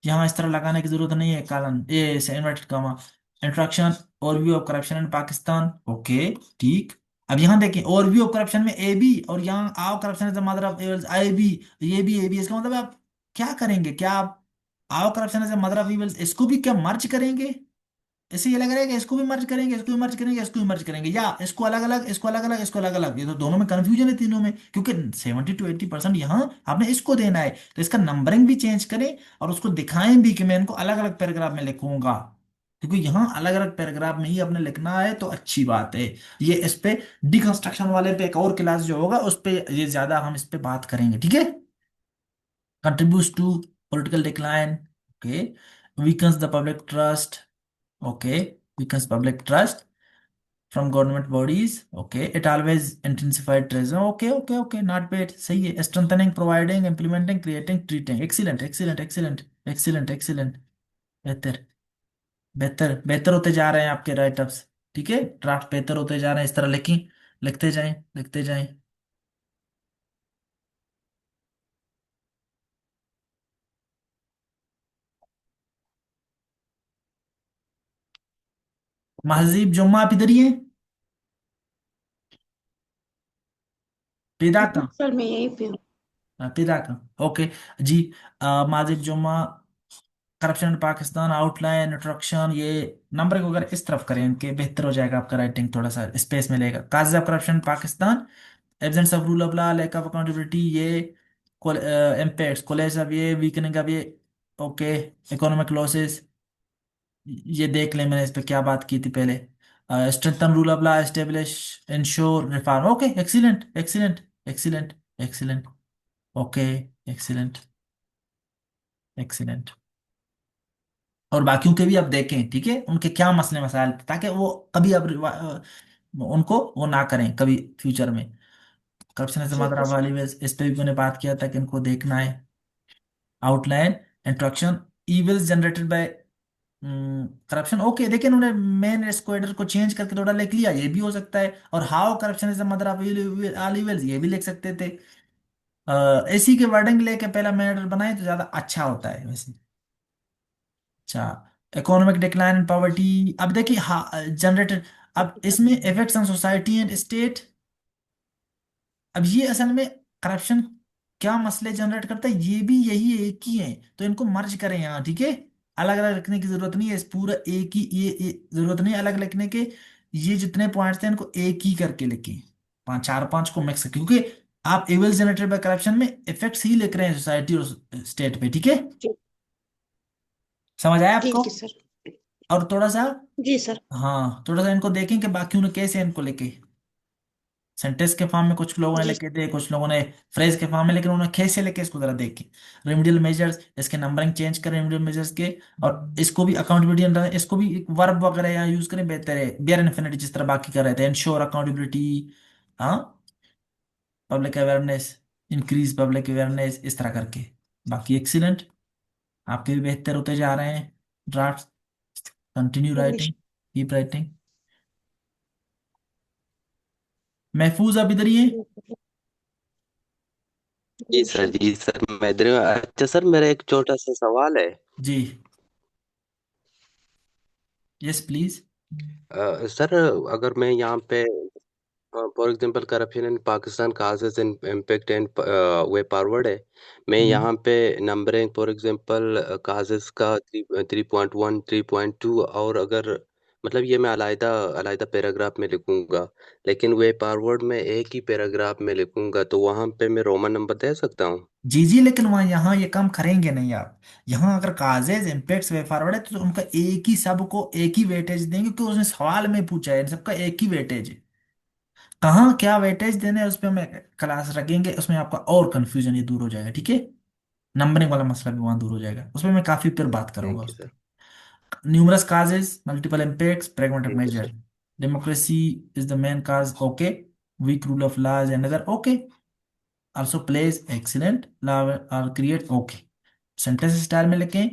यहाँ इस तरह लगाने की जरूरत नहीं है, कॉलन ए से inverted comma. Introduction, overview of corruption in Pakistan. Okay, ठीक। अब यहाँ देखें, ओवरव्यू ऑफ करप्शन में ए बी, और यहाँ आओ corruption is the mother of evils, I B, ये भी ए बी। इसका मतलब आप क्या करेंगे, क्या आप आओ corruption is the mother of evils इसको भी क्या मर्ज करेंगे? इससे ये लग रहा है कि इसको भी मर्ज करेंगे, इसको भी मर्ज करेंगे, इसको भी मर्ज करेंगे, या इसको अलग अलग, इसको अलग अलग, इसको अलग अलग। ये तो दोनों में कंफ्यूजन है तीनों में, क्योंकि 70 to 80% यहाँ आपने इसको देना है, तो इसका नंबरिंग भी चेंज करें और उसको दिखाएं भी कि मैं इनको अलग अलग पैराग्राफ में लिखूंगा, क्योंकि यहाँ अलग अलग पैराग्राफ में ही आपने लिखना है, तो अच्छी बात है। ये इस पे डिकंस्ट्रक्शन वाले पे एक और क्लास जो होगा उस पे ये ज्यादा हम इस पे बात करेंगे। ठीक है, contributes to political decline. Okay, weakens the public trust. Okay, weakens public trust from government bodies. Okay, it always intensified terrorism. Okay, okay, okay, not bad, सही है। strengthening, providing, implementing, creating, treating. excellent excellent excellent excellent excellent, बेहतर बेहतर बेहतर होते जा रहे हैं आपके राइटअप्स। ठीक है, ड्राफ्ट बेहतर होते जा रहे हैं, इस तरह लिखें, लिखते जाएं, लिखते जाएं। महजीब जुम्मा, आप इधर ही हैं? पेदा का, सर मैं यहीं पे हूँ। पेदा का। ओके जी। माजिद जुम्मा, corruption in Pakistan, outline, introduction, ये नंबरिंग वगैरह इस तरफ करें इनके, बेहतर हो जाएगा आपका राइटिंग, थोड़ा सा स्पेस मिलेगा। Causes of corruption in Pakistan, absence of rule of law, lack of accountability, ये इम्पैक्ट्स, कोलेज ऑफ ये, वीकनिंग ऑफ ये। ओके, इकोनॉमिक लॉसेस, ये देख लें मैंने इस पे क्या बात की थी पहले। Strengthen rule of law, establish, ensure reform. Okay, excellent excellent excellent excellent. Okay, excellent excellent. और बाकियों के भी आप देखें, ठीक है, उनके क्या मसले मसाइल, ताकि वो कभी अब उनको वो ना करें कभी फ्यूचर में। करप्शन इज द ठीक मदर है ऑफ सर। ऑल इविल्स, इस पे भी मैंने बात किया था कि इनको देखना है। Outline, introduction, evils generated by corruption. Okay, देखिए उन्होंने मेन स्क्वाडर को चेंज करके थोड़ा लिख लिया, ये भी हो सकता है। और how corruption is the mother of all evils, ये भी लिख सकते थे। इसी के वर्डिंग लेके पहला मैटर बनाए तो ज्यादा अच्छा होता है वैसे। अच्छा, इकोनॉमिक डिक्लाइन एंड पॉवर्टी, अब देखिए जनरेटेड, अब इसमें effects on society and state. अब ये असल में करप्शन क्या मसले जनरेट करता है, ये भी यही एक ही है, तो इनको मर्ज करें यहाँ। ठीक है, अलग अलग लिखने की जरूरत नहीं है, इस पूरा एक ही ये जरूरत नहीं है अलग लिखने के। ये जितने पॉइंट्स थे इनको एक ही करके लिखें, पांच चार पांच को मिक्स, क्योंकि आप इविल जनरेटेड बाय करप्शन में इफेक्ट्स ही लिख रहे हैं सोसाइटी और स्टेट पे, ठीक है? समझ आया आपको? ठीक है सर। और थोड़ा सा, जी सर। हाँ थोड़ा सा इनको देखें कि बाकी उन्हें कैसे इनको लेके सेंटेंस के फॉर्म में कुछ लोगों ने जी लिखे थे, कुछ लोगों ने फ्रेज के फॉर्म में, लेकिन उन्होंने कैसे लेके इसको जरा देखें। रेमेडियल मेजर्स, इसके नंबरिंग चेंज करें रेमेडियल मेजर्स के, और इसको भी अकाउंटेबिलिटी अंडर, इसको भी वर्ब वगैरह यहाँ यूज करें, बेहतर है बियर इन्फिनिटी जिस तरह बाकी कर रहे थे, इंश्योर अकाउंटेबिलिटी, हाँ, public awareness, increase public awareness, इस तरह करके। बाकी एक्सीलेंट, आपके भी बेहतर होते जा रहे हैं draft. Continue writing, keep writing. महफूज आप इधर ही हैं? जी जी सर मैं इधर हूँ। अच्छा सर मेरा एक छोटा सा सवाल है। जी, यस प्लीज। सर अगर मैं यहाँ पे for example corruption in Pakistan causes in impact and way forward है, मैं यहाँ पे नंबरिंग फॉर एग्जांपल काजेज का 3.1 3.2 और अगर मतलब ये मैं अलग अलग पैराग्राफ में लिखूंगा, लेकिन वे फॉरवर्ड में एक ही पैराग्राफ में लिखूंगा तो वहाँ पे मैं रोमन नंबर दे सकता हूँ? जी जी, लेकिन वहाँ यहाँ ये काम करेंगे नहीं आप। यहाँ अगर काजेज इम्पैक्ट्स वे फॉरवर्ड है तो उनका एक ही, सबको एक ही वेटेज देंगे, क्योंकि उसने सवाल में पूछा है, इन सबका एक ही वेटेज है। कहाँ क्या वेटेज देने है उस पर हमें क्लास रखेंगे, उसमें आपका और कंफ्यूजन ये दूर हो जाएगा, ठीक है? नंबरिंग वाला मसला भी वहां दूर हो जाएगा, उसमें मैं काफी फिर बात करूंगा थैंक यू उस पर। Sir. Numerous causes, multiple impacts, pragmatic thank you measure, sir. democracy is the main cause, okay, weak rule of laws another, okay, also plays excellent law or create, okay। Sentence style में लिखें,